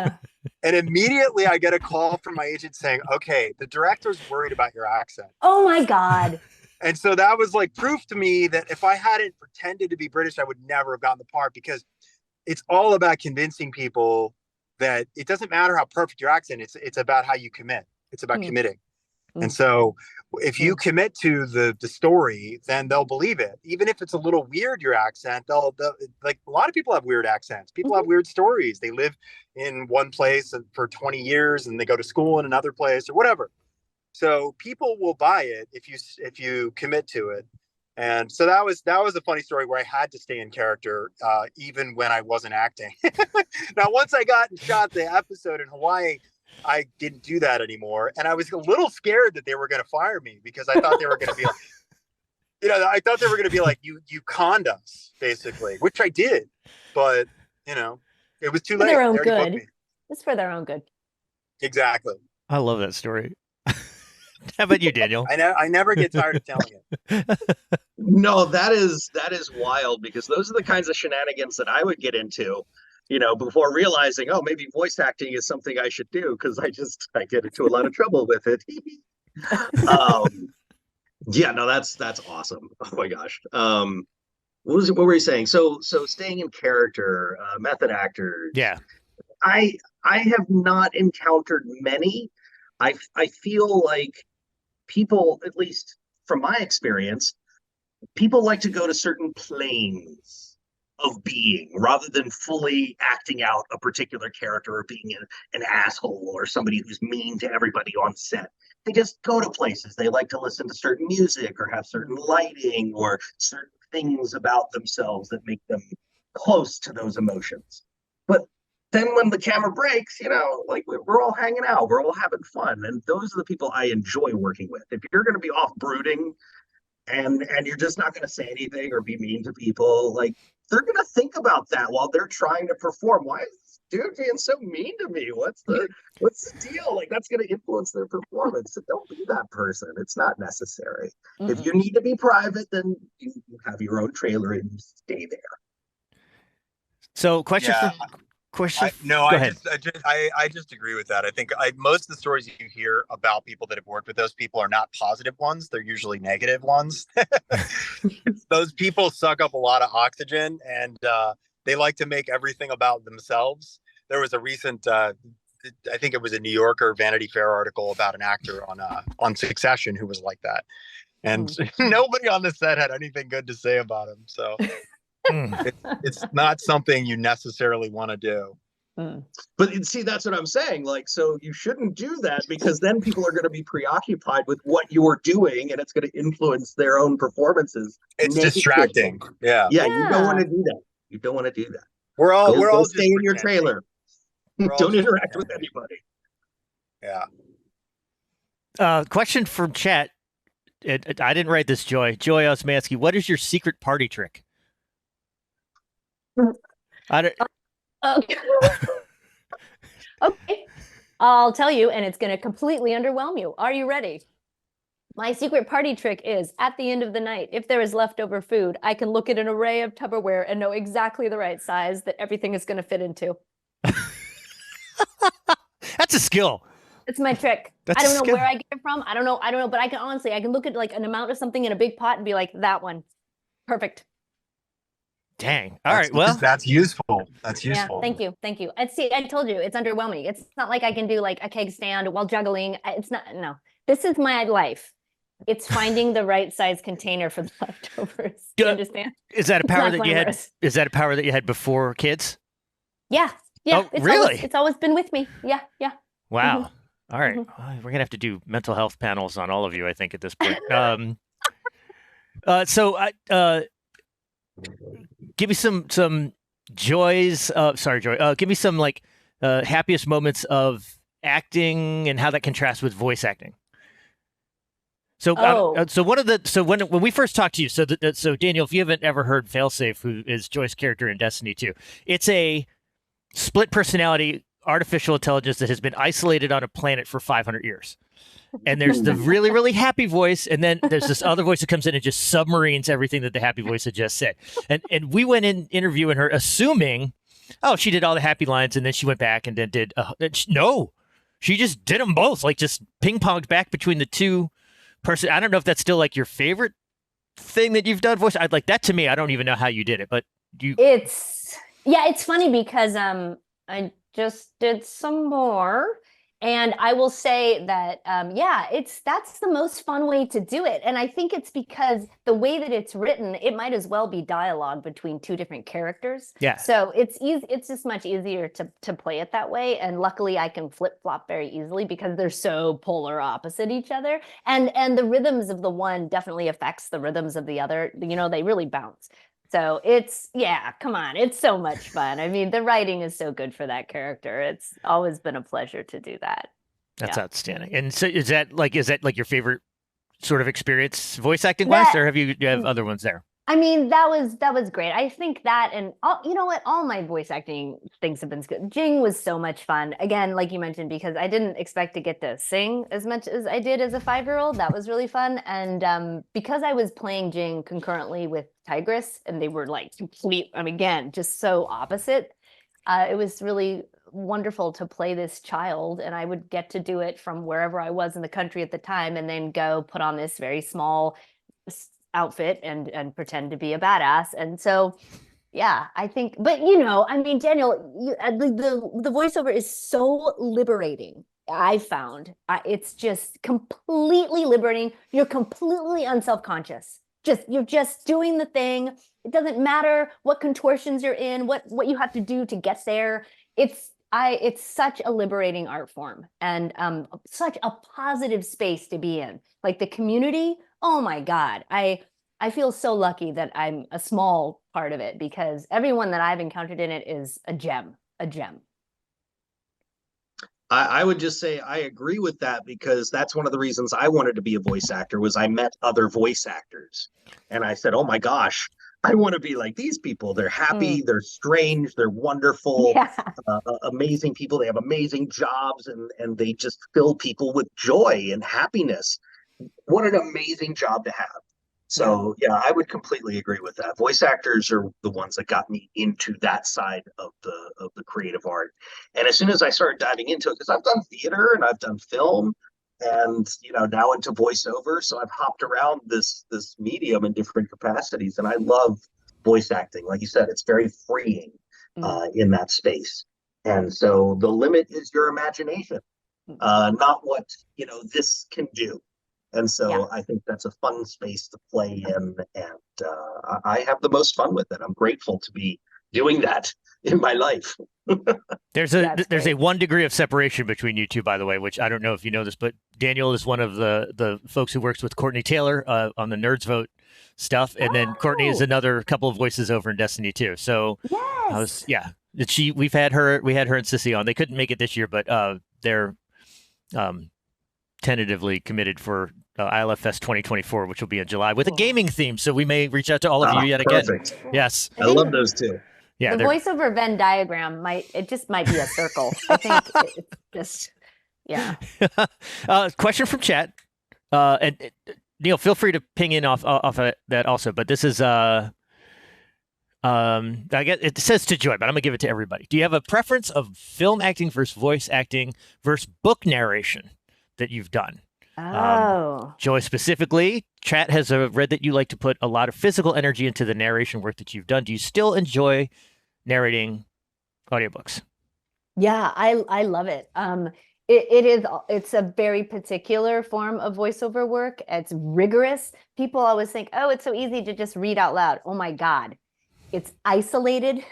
And immediately I get a call from my agent saying, okay, the director's worried about your accent. Oh my God. And so that was like proof to me that if I hadn't pretended to be British, I would never have gotten the part, because it's all about convincing people that it doesn't matter how perfect your accent is. It's about how you commit. It's about committing. And so if you commit to the story, then they'll believe it. Even if it's a little weird, your accent, they'll like, a lot of people have weird accents. People have weird stories. They live in one place for 20 years and they go to school in another place or whatever. So people will buy it if you commit to it. And so that was a funny story where I had to stay in character, even when I wasn't acting. Now, once I got and shot the episode in Hawaii, I didn't do that anymore. And I was a little scared that they were going to fire me, because I thought they were going to be like, I thought they were going to be like, you conned us, basically, which I did. But, it was too late. For their own They already booked good. me. It's for their own good. Exactly. I love that story. How about you, Daniel? I never get tired of telling it. No, that is wild, because those are the kinds of shenanigans that I would get into, before realizing, oh, maybe voice acting is something I should do, because I get into a lot of trouble with it. Yeah, no, that's awesome. Oh my gosh. What were you saying? So staying in character, method actors. Yeah. I have not encountered many. I feel like people, at least from my experience, people like to go to certain planes of being rather than fully acting out a particular character or being an asshole or somebody who's mean to everybody on set. They just go to places. They like to listen to certain music or have certain lighting or certain things about themselves that make them close to those emotions. But then when the camera breaks, like, we're all hanging out, we're all having fun. And those are the people I enjoy working with. If you're going to be off brooding and you're just not going to say anything or be mean to people, like, they're going to think about that while they're trying to perform. Why is this dude being so mean to me? What's the deal? Like, that's going to influence their performance. So don't be that person. It's not necessary. Mm-hmm. If you need to be private, then you have your own trailer and you stay there. So question. I just agree with that. I think most of the stories you hear about people that have worked with those people are not positive ones. They're usually negative ones. Those people suck up a lot of oxygen, and they like to make everything about themselves. There was a recent, I think it was a New Yorker Vanity Fair article about an actor on Succession who was like that. And nobody on the set had anything good to say about him. So it's not something you necessarily want to do. But see, that's what I'm saying. Like, so you shouldn't do that, because then people are going to be preoccupied with what you're doing, and it's going to influence their own performances. It's distracting. Yeah. You don't want to do that. You don't want to do that. We're all stay in your trailer. Don't interact with anybody. Yeah. Question from chat. I didn't write this, Joy Osmanski. What is your secret party trick? Okay. Okay, I'll tell you, and it's going to completely underwhelm you. Are you ready? My secret party trick is, at the end of the night, if there is leftover food, I can look at an array of Tupperware and know exactly the right size that everything is going to fit into. That's a skill. It's my trick. I don't know where I get it from. I don't know, but I can look at like an amount of something in a big pot and be like, that one. Perfect. Dang. All right. Well, that's useful. That's useful. Yeah, thank you. See, I told you, it's underwhelming. It's not like I can do like a keg stand while juggling. It's not. No, this is my life. It's finding the right size container for the leftovers. Do you understand? Is that a power that you had? Is that a power that you had before kids? Yeah. Oh, really? It's always been with me. Yeah. Wow. All right. Mhm. We're gonna have to do mental health panels on all of you, I think, at this point. So give me some joys. Sorry, Joy. Give me some like happiest moments of acting and how that contrasts with voice acting. So, Oh, so one of the when we first talked to you, so Daniel, if you haven't ever heard Failsafe, who is Joy's character in Destiny 2, it's a split personality artificial intelligence that has been isolated on a planet for 500 years. And there's the really, really happy voice, and then there's this other voice that comes in and just submarines everything that the happy voice had just said. And we went in interviewing her, assuming, oh, she did all the happy lines, and then she went back and then did no, she just did them both, like just ping ponged back between the two person. I don't know if that's still like your favorite thing that you've done voice. I'd like that to me. I don't even know how you did it, but you. it's funny because I just did some more. And I will say that, yeah, that's the most fun way to do it. And I think it's because the way that it's written, it might as well be dialogue between two different characters. Yeah. So it's easy, it's just much easier to play it that way. And luckily I can flip flop very easily because they're so polar opposite each other. And the rhythms of the one definitely affects the rhythms of the other. They really bounce. So yeah, come on. It's so much fun. I mean, the writing is so good for that character. It's always been a pleasure to do that. That's Yeah. outstanding. And so is that like your favorite sort of experience voice acting wise, or do you have other ones there? I mean, that was great. I think that, and you know what? All my voice acting things have been good. Jing was so much fun. Again, like you mentioned, because I didn't expect to get to sing as much as I did as a 5-year-old. That was really fun. And because I was playing Jing concurrently with Tigress, and they were like complete, I mean, again, just so opposite. It was really wonderful to play this child, and I would get to do it from wherever I was in the country at the time, and then go put on this very small outfit and pretend to be a badass. And so yeah, I think, but I mean, Daniel, the voiceover is so liberating. I found it's just completely liberating. You're completely unself-conscious. You're just doing the thing. It doesn't matter what contortions you're in, what you have to do to get there. It's such a liberating art form, and such a positive space to be in. Like the community, oh my God, I feel so lucky that I'm a small part of it, because everyone that I've encountered in it is a gem, a gem. I would just say I agree with that, because that's one of the reasons I wanted to be a voice actor. Was I met other voice actors and I said, oh my gosh, I want to be like these people. They're happy, they're strange, they're wonderful, Yeah. amazing people. They have amazing jobs, and they just fill people with joy and happiness. What an amazing job to have. So yeah, I would completely agree with that. Voice actors are the ones that got me into that side of the creative art. And as soon as I started diving into it, because I've done theater and I've done film, and now into voiceover, so I've hopped around this medium in different capacities, and I love voice acting. Like you said, it's very freeing in that space. And so the limit is your imagination, not what this can do. And so Yeah. I think that's a fun space to play in, and I have the most fun with it. I'm grateful to be doing that in my life. There's a 1 degree of separation between you two, by the way, which I don't know if you know this, but Daniel is one of the folks who works with Courtney Taylor on the Nerds Vote stuff, and then Courtney is another couple of voices over in Destiny 2. So Yes. we had her and Sissy on. They couldn't make it this year, but they're tentatively committed for ILFest 2024, which will be in July with a gaming theme. So we may reach out to all of you yet perfect. again. Yes. I love those two. Yeah. The voiceover Venn diagram might be a circle. I think it's just, yeah. Question from chat. And Neil, feel free to ping in off of that also. But this is I guess it says to Joy, but I'm gonna give it to everybody. Do you have a preference of film acting versus voice acting versus book narration that you've done? Oh. Joy specifically, chat has read that you like to put a lot of physical energy into the narration work that you've done. Do you still enjoy narrating audiobooks? Yeah, I love it. It's a very particular form of voiceover work. It's rigorous. People always think, oh, it's so easy to just read out loud. Oh my God. It's isolated.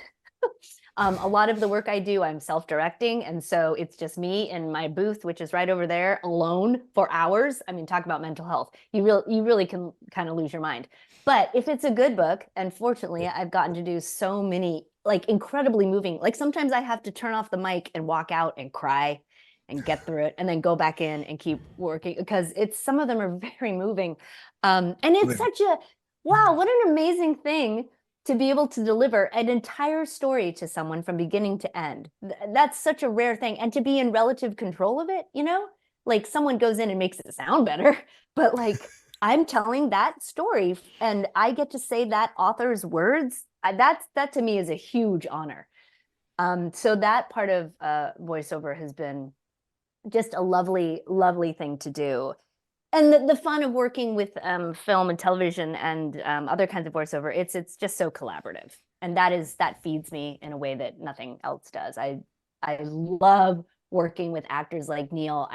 A lot of the work I do, I'm self-directing, and so it's just me in my booth, which is right over there, alone for hours. I mean, talk about mental health. You really can kind of lose your mind. But if it's a good book, and fortunately, I've gotten to do so many like incredibly moving. Like sometimes I have to turn off the mic and walk out and cry and get through it, and then go back in and keep working because some of them are very moving. And it's such a wow, what an amazing thing to be able to deliver an entire story to someone from beginning to end. That's such a rare thing. And to be in relative control of it, like someone goes in and makes it sound better, but like I'm telling that story and I get to say that author's words. That to me is a huge honor. So that part of voiceover has been just a lovely, lovely thing to do. And the fun of working with film and television and other kinds of voiceover, it's just so collaborative, and that feeds me in a way that nothing else does. I love working with actors like Neil.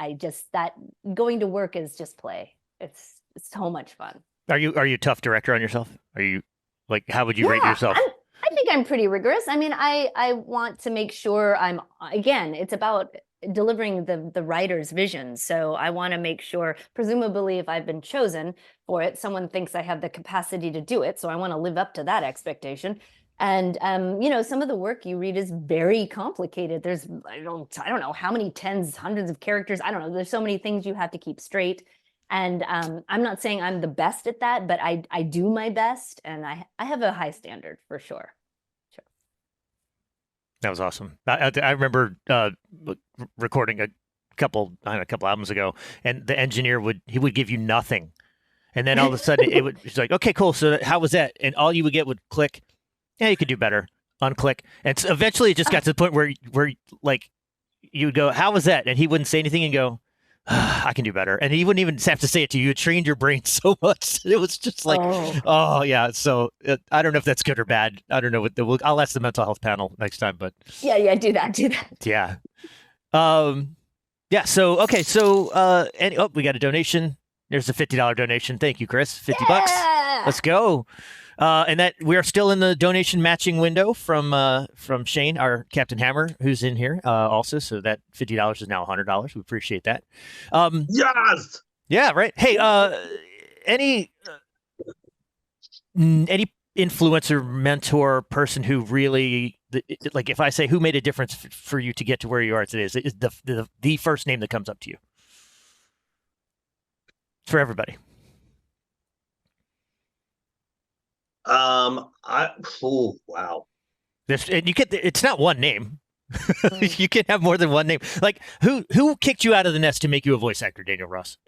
That going to work is just play. It's so much fun. Are you a tough director on yourself? Are you like, how would you rate yourself? I think I'm pretty rigorous. I mean, I want to make sure again, it's about delivering the writer's vision. So I want to make sure, presumably if I've been chosen for it, someone thinks I have the capacity to do it. So I want to live up to that expectation. And some of the work you read is very complicated. There's I don't know how many tens, hundreds of characters. I don't know. There's so many things you have to keep straight. And I'm not saying I'm the best at that, but I do my best, and I have a high standard for sure. That was awesome. I remember recording a couple albums ago, and the engineer would give you nothing, and then all of a sudden it's like, okay, cool. So how was that? And all you would get would click. Yeah, you could do better. Unclick, and so eventually it just got to the point where like you would go, how was that? And he wouldn't say anything, and go, I can do better. And he wouldn't even have to say it to you. You trained your brain so much. It was just like, oh yeah. So I don't know if that's good or bad. I don't know. I'll ask the mental health panel next time, but yeah, do that. Yeah. Yeah. So, okay. So, we got a donation. There's a $50 donation. Thank you, Chris. 50 bucks. Let's go. And that we are still in the donation matching window from Shane, our Captain Hammer, who's in here also. So that $50 is now $100. We appreciate that. Yes. Yeah. Right. Hey. Any influencer, mentor, person who really like, if I say who made a difference for you to get to where you are today, is the first name that comes up to you for everybody? Wow. And it's not one name. You can have more than one name. Like who kicked you out of the nest to make you a voice actor, Daniel Ross?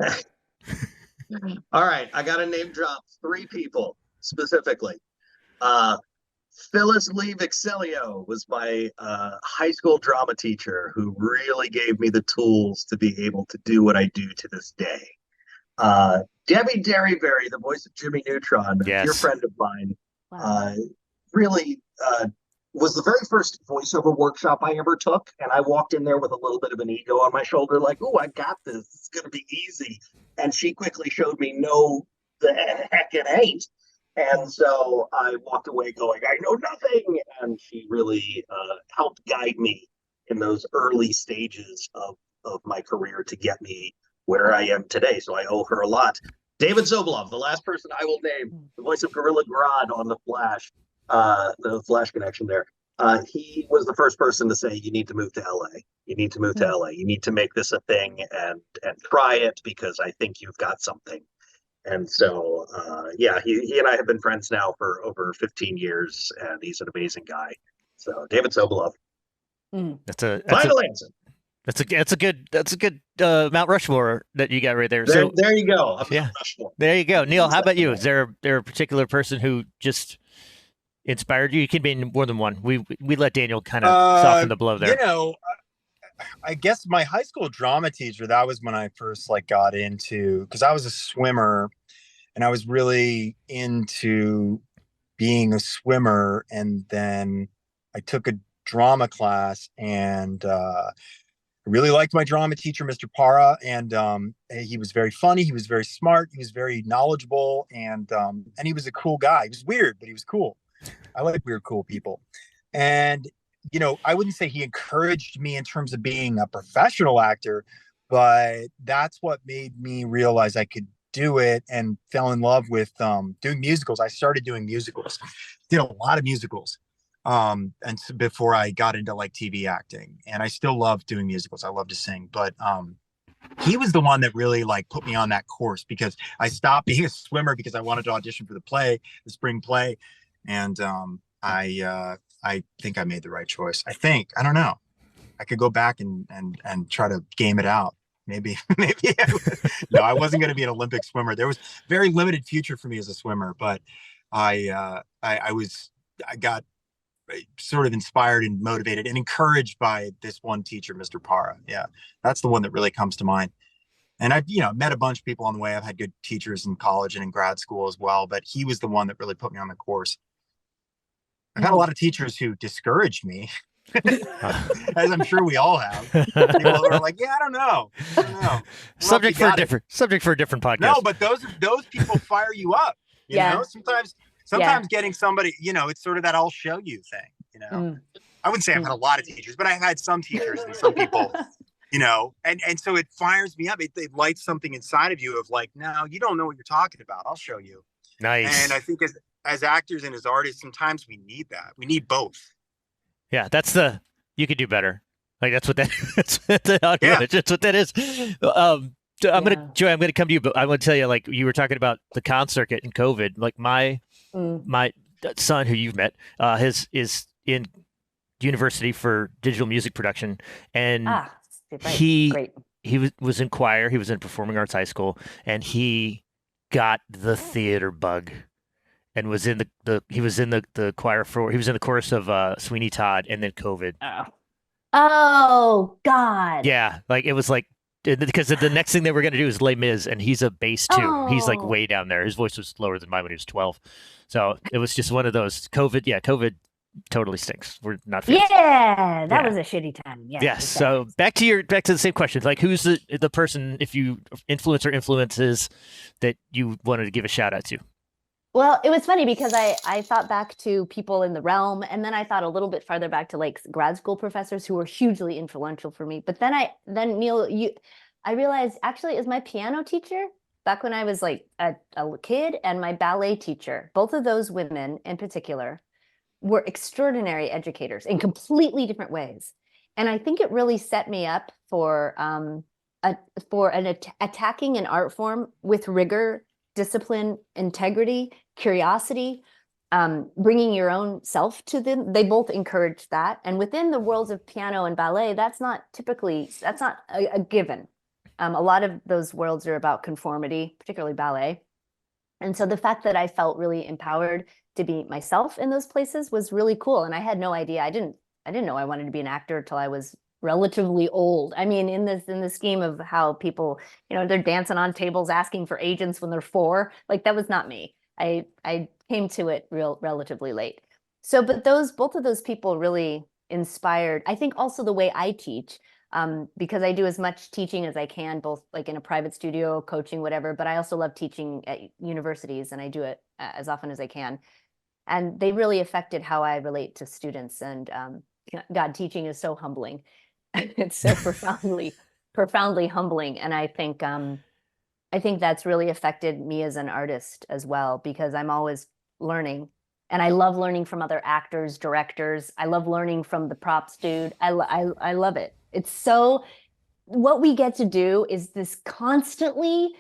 All right, I got to name drop 3 people specifically. Phyllis Lee Vixelio was my high school drama teacher who really gave me the tools to be able to do what I do to this day. Debbie Derryberry, the voice of Jimmy Neutron, a dear friend of mine, really was the very first voiceover workshop I ever took. And I walked in there with a little bit of an ego on my shoulder, like, oh, I got this. It's going to be easy. And she quickly showed me, no, the heck it ain't. And so I walked away going, I know nothing. And she really helped guide me in those early stages of my career to get me where I am today. So I owe her a lot. David Zoblov, the last person I will name, the voice of Gorilla Grodd on the Flash connection there. He was the first person to say, you need to move to LA. You need to move to LA. You need to make this a thing and try it because I think you've got something. And so, he and I have been friends now for over 15 years, and he's an amazing guy. So David Sobolov. That's a final answer. That's a good Mount Rushmore that you got right there. There, So there you go. Mount Rushmore. There you go. Neil, how about you? Is there a particular person who just-inspired you? You can be more than one. We let Daniel kind of soften the blow there. I guess my high school drama teacher, that was when I first got into, because I was a swimmer and I was really into being a swimmer. And then I took a drama class and I really liked my drama teacher, Mr. Para. And he was very funny. He was very smart. He was very knowledgeable. And he was a cool guy. He was weird, but he was cool. I like weird, cool people. And I wouldn't say he encouraged me in terms of being a professional actor, but that's what made me realize I could do it and fell in love with doing musicals. I started doing musicals, did a lot of musicals. And so before I got into like TV acting, and I still love doing musicals. I love to sing, but he was the one that really like put me on that course, because I stopped being a swimmer because I wanted to audition for the spring play. And I think I made the right choice. I don't know. I could go back and try to game it out. Maybe, maybe. No, I wasn't going to be an Olympic swimmer. There was very limited future for me as a swimmer, but I got sort of inspired and motivated and encouraged by this one teacher, Mr. Para. Yeah, that's the one that really comes to mind. And I've, met a bunch of people on the way. I've had good teachers in college and in grad school as well, but he was the one that really put me on the course. I've had a lot of teachers who discouraged me, as I'm sure we all have. People who are like, "Yeah, I don't know." Subject for a different podcast. No, but those people fire you up. You know, sometimes getting somebody, it's sort of that "I'll show you" thing. I wouldn't say I've had a lot of teachers, but I've had some teachers and some people. And so it fires me up. It lights something inside of you of like, no, you don't know what you're talking about. I'll show you. Nice. And I think as actors and as artists, sometimes we need that. We need both. Yeah, you could do better. Like that's what that's what that is. Joy, I'm gonna come to you, but I want to tell you, like you were talking about the con circuit and COVID. Like my son, who you've met, is in university for digital music production, and he was in choir. He was in performing arts high school, and he got the theater bug. And was in the choir he was in the chorus of Sweeney Todd, and then COVID. Oh God. Yeah, like it was like because the next thing they were going to do is Les Mis, and he's a bass too. Oh. He's like way down there. His voice was lower than mine when he was 12. So it was just one of those COVID. Yeah, COVID totally stinks. We're not fans. Yeah, that was a shitty time. Yeah. Yes. So back to the same question. Like, who's the person, if you influences that you wanted to give a shout out to? Well, it was funny because I thought back to people in the realm, and then I thought a little bit farther back to like grad school professors who were hugely influential for me. But then Neil, I realized actually is my piano teacher back when I was like a kid, and my ballet teacher, both of those women in particular, were extraordinary educators in completely different ways. And I think it really set me up for attacking an art form with rigor, discipline, integrity, curiosity, bringing your own self to them. They both encouraged that. And within the worlds of piano and ballet, that's not a given. A lot of those worlds are about conformity, particularly ballet. And so the fact that I felt really empowered to be myself in those places was really cool. And I had no idea. I didn't know I wanted to be an actor until I was relatively old. I mean, in the scheme of how people, they're dancing on tables asking for agents when they're 4. Like that was not me. I came to it relatively late. So, but both of those people really inspired, I think, also the way I teach, because I do as much teaching as I can, both like in a private studio, coaching, whatever, but I also love teaching at universities, and I do it as often as I can. And they really affected how I relate to students. And God, teaching is so humbling. It's so profoundly humbling. And I think that's really affected me as an artist as well, because I'm always learning, and I love learning from other actors, directors. I love learning from the props dude. I love it. It's so, what we get to do is this constantly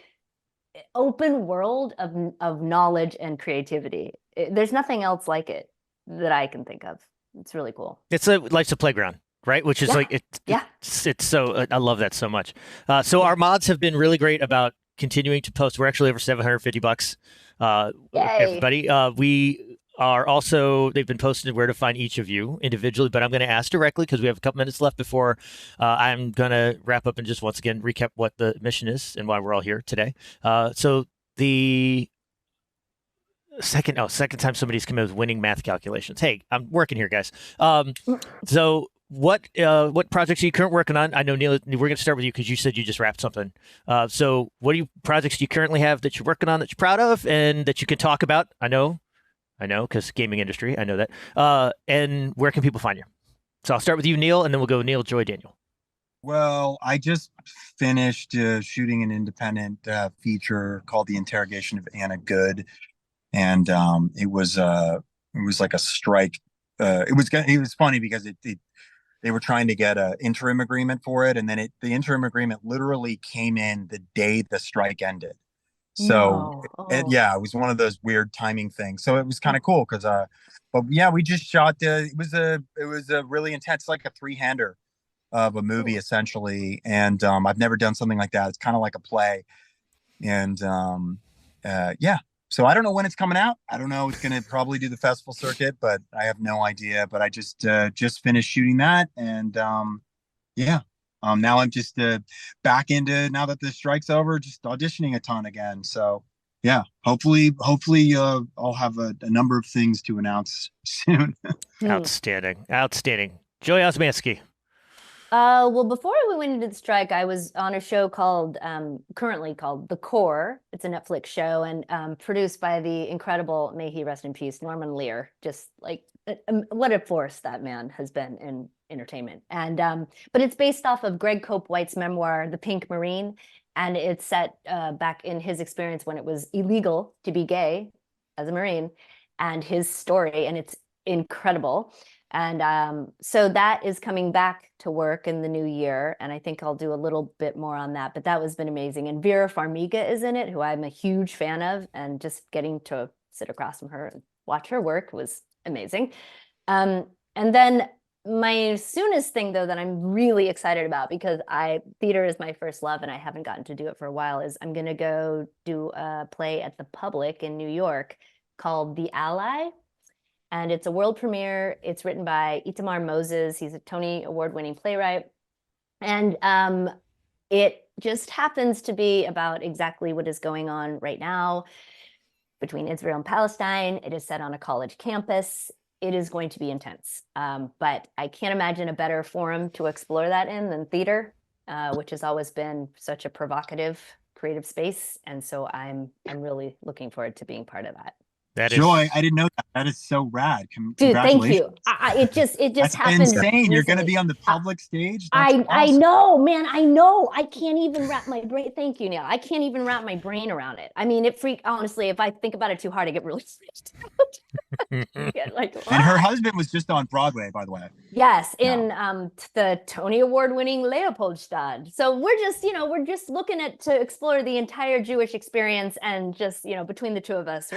open world of knowledge and creativity. There's nothing else like it that I can think of. It's really cool. Life's a playground. Right, which is it's so I love that so much. So our mods have been really great about continuing to post. We're actually over $750. Everybody, we are also, they've been posting where to find each of you individually, but I'm going to ask directly because we have a couple minutes left before I'm going to wrap up and just once again recap what the mission is and why we're all here today. So the second time somebody's come in with winning math calculations. Hey, I'm working here, guys. So what projects are you currently working on? I know, Neil, we're going to start with you because you said you just wrapped something. So what projects do you currently have that you're working on that you're proud of and that you can talk about? I know, because gaming industry, I know that. And where can people find you? So I'll start with you, Neil, and then we'll go Neil, Joy, Daniel. Well, I just finished shooting an independent feature called "The Interrogation of Anna Good," and it was like a strike. It was funny because they were trying to get an interim agreement for it, and then the interim agreement literally came in the day the strike ended. So No. Oh. yeah, it was one of those weird timing things. So it was kind of cool because but yeah, we just shot it was a really intense, like a three-hander of a movie essentially, and I've never done something like that. It's kind of like a play, and yeah. So I don't know when it's coming out. I don't know. It's gonna probably do the festival circuit, but I have no idea. But I just finished shooting that, and yeah. Now I'm just back into, now that the strike's over, just auditioning a ton again. So yeah, hopefully I'll have a number of things to announce soon. Outstanding. Joy Osmanski. Well, before we went into the strike, I was on a show called, currently called The Core. It's a Netflix show and produced by the incredible, may he rest in peace, Norman Lear. Just like what a force that man has been in entertainment. And but it's based off of Greg Cope White's memoir, The Pink Marine, and it's set back in his experience when it was illegal to be gay as a Marine, and his story, and it's incredible. And so that is coming back to work in the new year. And I think I'll do a little bit more on that. But that was been amazing. And Vera Farmiga is in it, who I'm a huge fan of. And just getting to sit across from her and watch her work was amazing. And then my soonest thing, though, that I'm really excited about, because theater is my first love and I haven't gotten to do it for a while, is I'm going to go do a play at the Public in New York called The Ally. And it's a world premiere. It's written by Itamar Moses. He's a Tony Award-winning playwright. And it just happens to be about exactly what is going on right now between Israel and Palestine. It is set on a college campus. It is going to be intense. But I can't imagine a better forum to explore that in than theater, which has always been such a provocative, creative space. And so I'm really looking forward to being part of that. Joy, I didn't know that. That is so rad. Dude, thank you. It just That's happened. insane. You're going to be on the public stage. I awesome. know, man. I know. I can't even wrap my brain. Thank you, Neil. I can't even wrap my brain around it. I mean, honestly, if I think about it too hard, I get really stressed out. And her husband was just on Broadway, by the way. Yes, in the Tony Award-winning Leopoldstadt. So we're just looking to explore the entire Jewish experience, and just, between the two of us,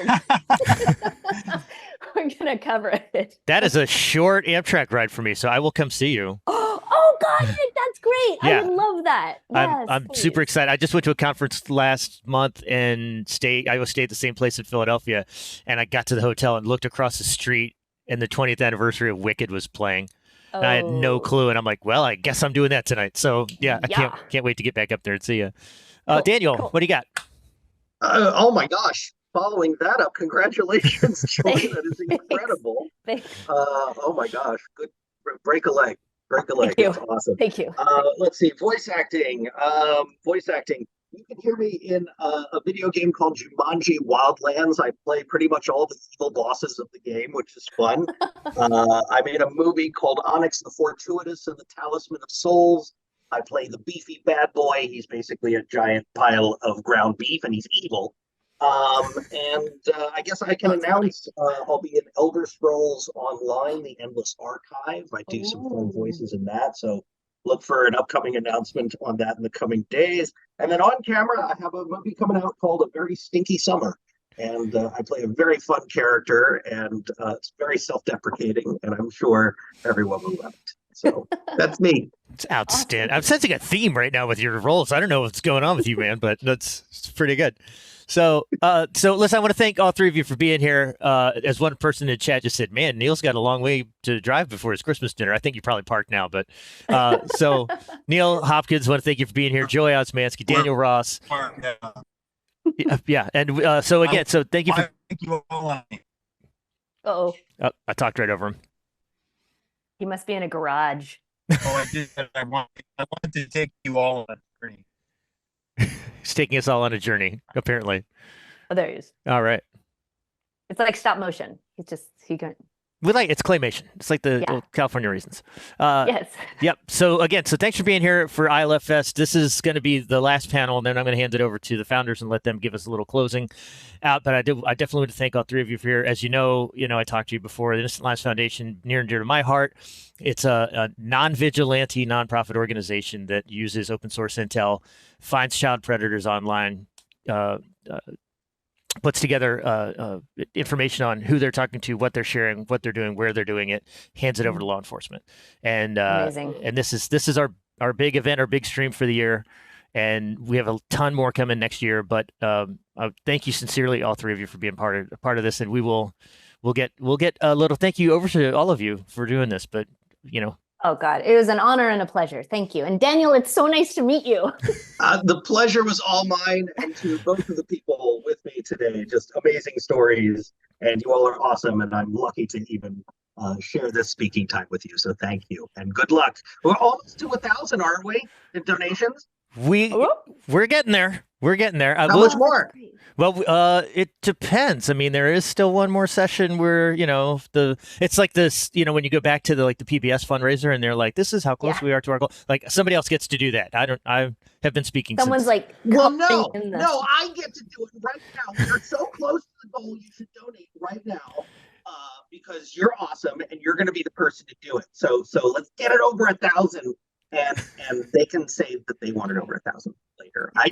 we're gonna cover it. That is a short Amtrak ride for me, so I will come see you. Oh God, that's great. Yeah. I would love that. Yes, I'm super excited. I just went to a conference last month and I stayed at the same place in Philadelphia, and I got to the hotel and looked across the street, and the 20th anniversary of Wicked was playing. And I had no clue, and I'm like, well, I guess I'm doing that tonight. So yeah, I can't wait to get back up there and see you. Daniel, what do you got? Oh my gosh. Following that up, congratulations, Joy. That is incredible. Oh my gosh. Good. Break a leg. Thank you. That's awesome. Thank you. Let's see. Voice acting. You can hear me in a video game called Jumanji Wildlands. I play pretty much all the evil bosses of the game, which is fun. I made a movie called Onyx the Fortuitous and the Talisman of Souls. I play the beefy bad boy. He's basically a giant pile of ground beef, and he's evil. I guess I can announce I'll be in Elder Scrolls Online, The Endless Archive. I do some fun voices in that, so look for an upcoming announcement on that in the coming days. And then on camera, I have a movie coming out called A Very Stinky Summer, and I play a very fun character, and it's very self-deprecating, and I'm sure everyone will love it. So that's me. It's outstanding. I'm sensing a theme right now with your roles. I don't know what's going on with you, man, but it's pretty good. So listen, I want to thank all three of you for being here. As one person in the chat just said, man, Neil's got a long way to drive before his Christmas dinner. I think you're probably parked now, but so Neil Hopkins, want to thank you for being here. Joy Osmanski, Daniel Ross. Yeah. And so again, so thank you for. Thank you all. Oh, I talked right over him. He must be in a garage. Oh, I did. I wanted to take you all on a journey. He's taking us all on a journey, apparently. Oh, there he is. All right. It's like stop motion. He can. it's claymation. It's like the old California Raisins. Yes. Yep. So again, thanks for being here for ILFest. This is going to be the last panel, and then I'm going to hand it over to the founders and let them give us a little closing out. But I definitely want to thank all three of you for here. As you know, I talked to you before. The Innocent Lives Foundation, near and dear to my heart. It's a non-vigilante nonprofit organization that uses open source intel, finds child predators online, puts together information on who they're talking to, what they're sharing, what they're doing, where they're doing it, hands it over to law enforcement. And Amazing. And this is our big event, our big stream for the year. And we have a ton more coming next year. But thank you sincerely, all three of you, for being part of this. And we'll get a little thank you over to all of you for doing this. But Oh God, it was an honor and a pleasure. Thank you. And Daniel, it's so nice to meet you. The pleasure was all mine, and to both of the people with me today. Just amazing stories, and you all are awesome, and I'm lucky to even share this speaking time with you. So thank you, and good luck. We're almost to 1,000, aren't we, in donations? We're getting there. We're getting there. How much more? Well, it depends. I mean, there is still one more session where, it's like this, when you go back to the PBS fundraiser and they're like, this is how close we are to our goal. Like, somebody else gets to do that. I have been speaking. Someone's like, well, no, I get to do it right now. You're so close to the goal. You should donate right now because you're awesome and you're going to be the person to do it. So let's get it over 1,000. And they can say that they want it over 1,000 later. I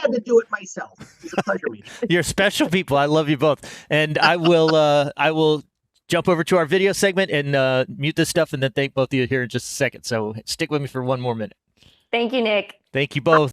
had to do it myself. It's a pleasure meeting. You're special people. I love you both. And I will jump over to our video segment and mute this stuff and then thank both of you here in just a second. So stick with me for one more minute. Thank you, Nick. Thank you both.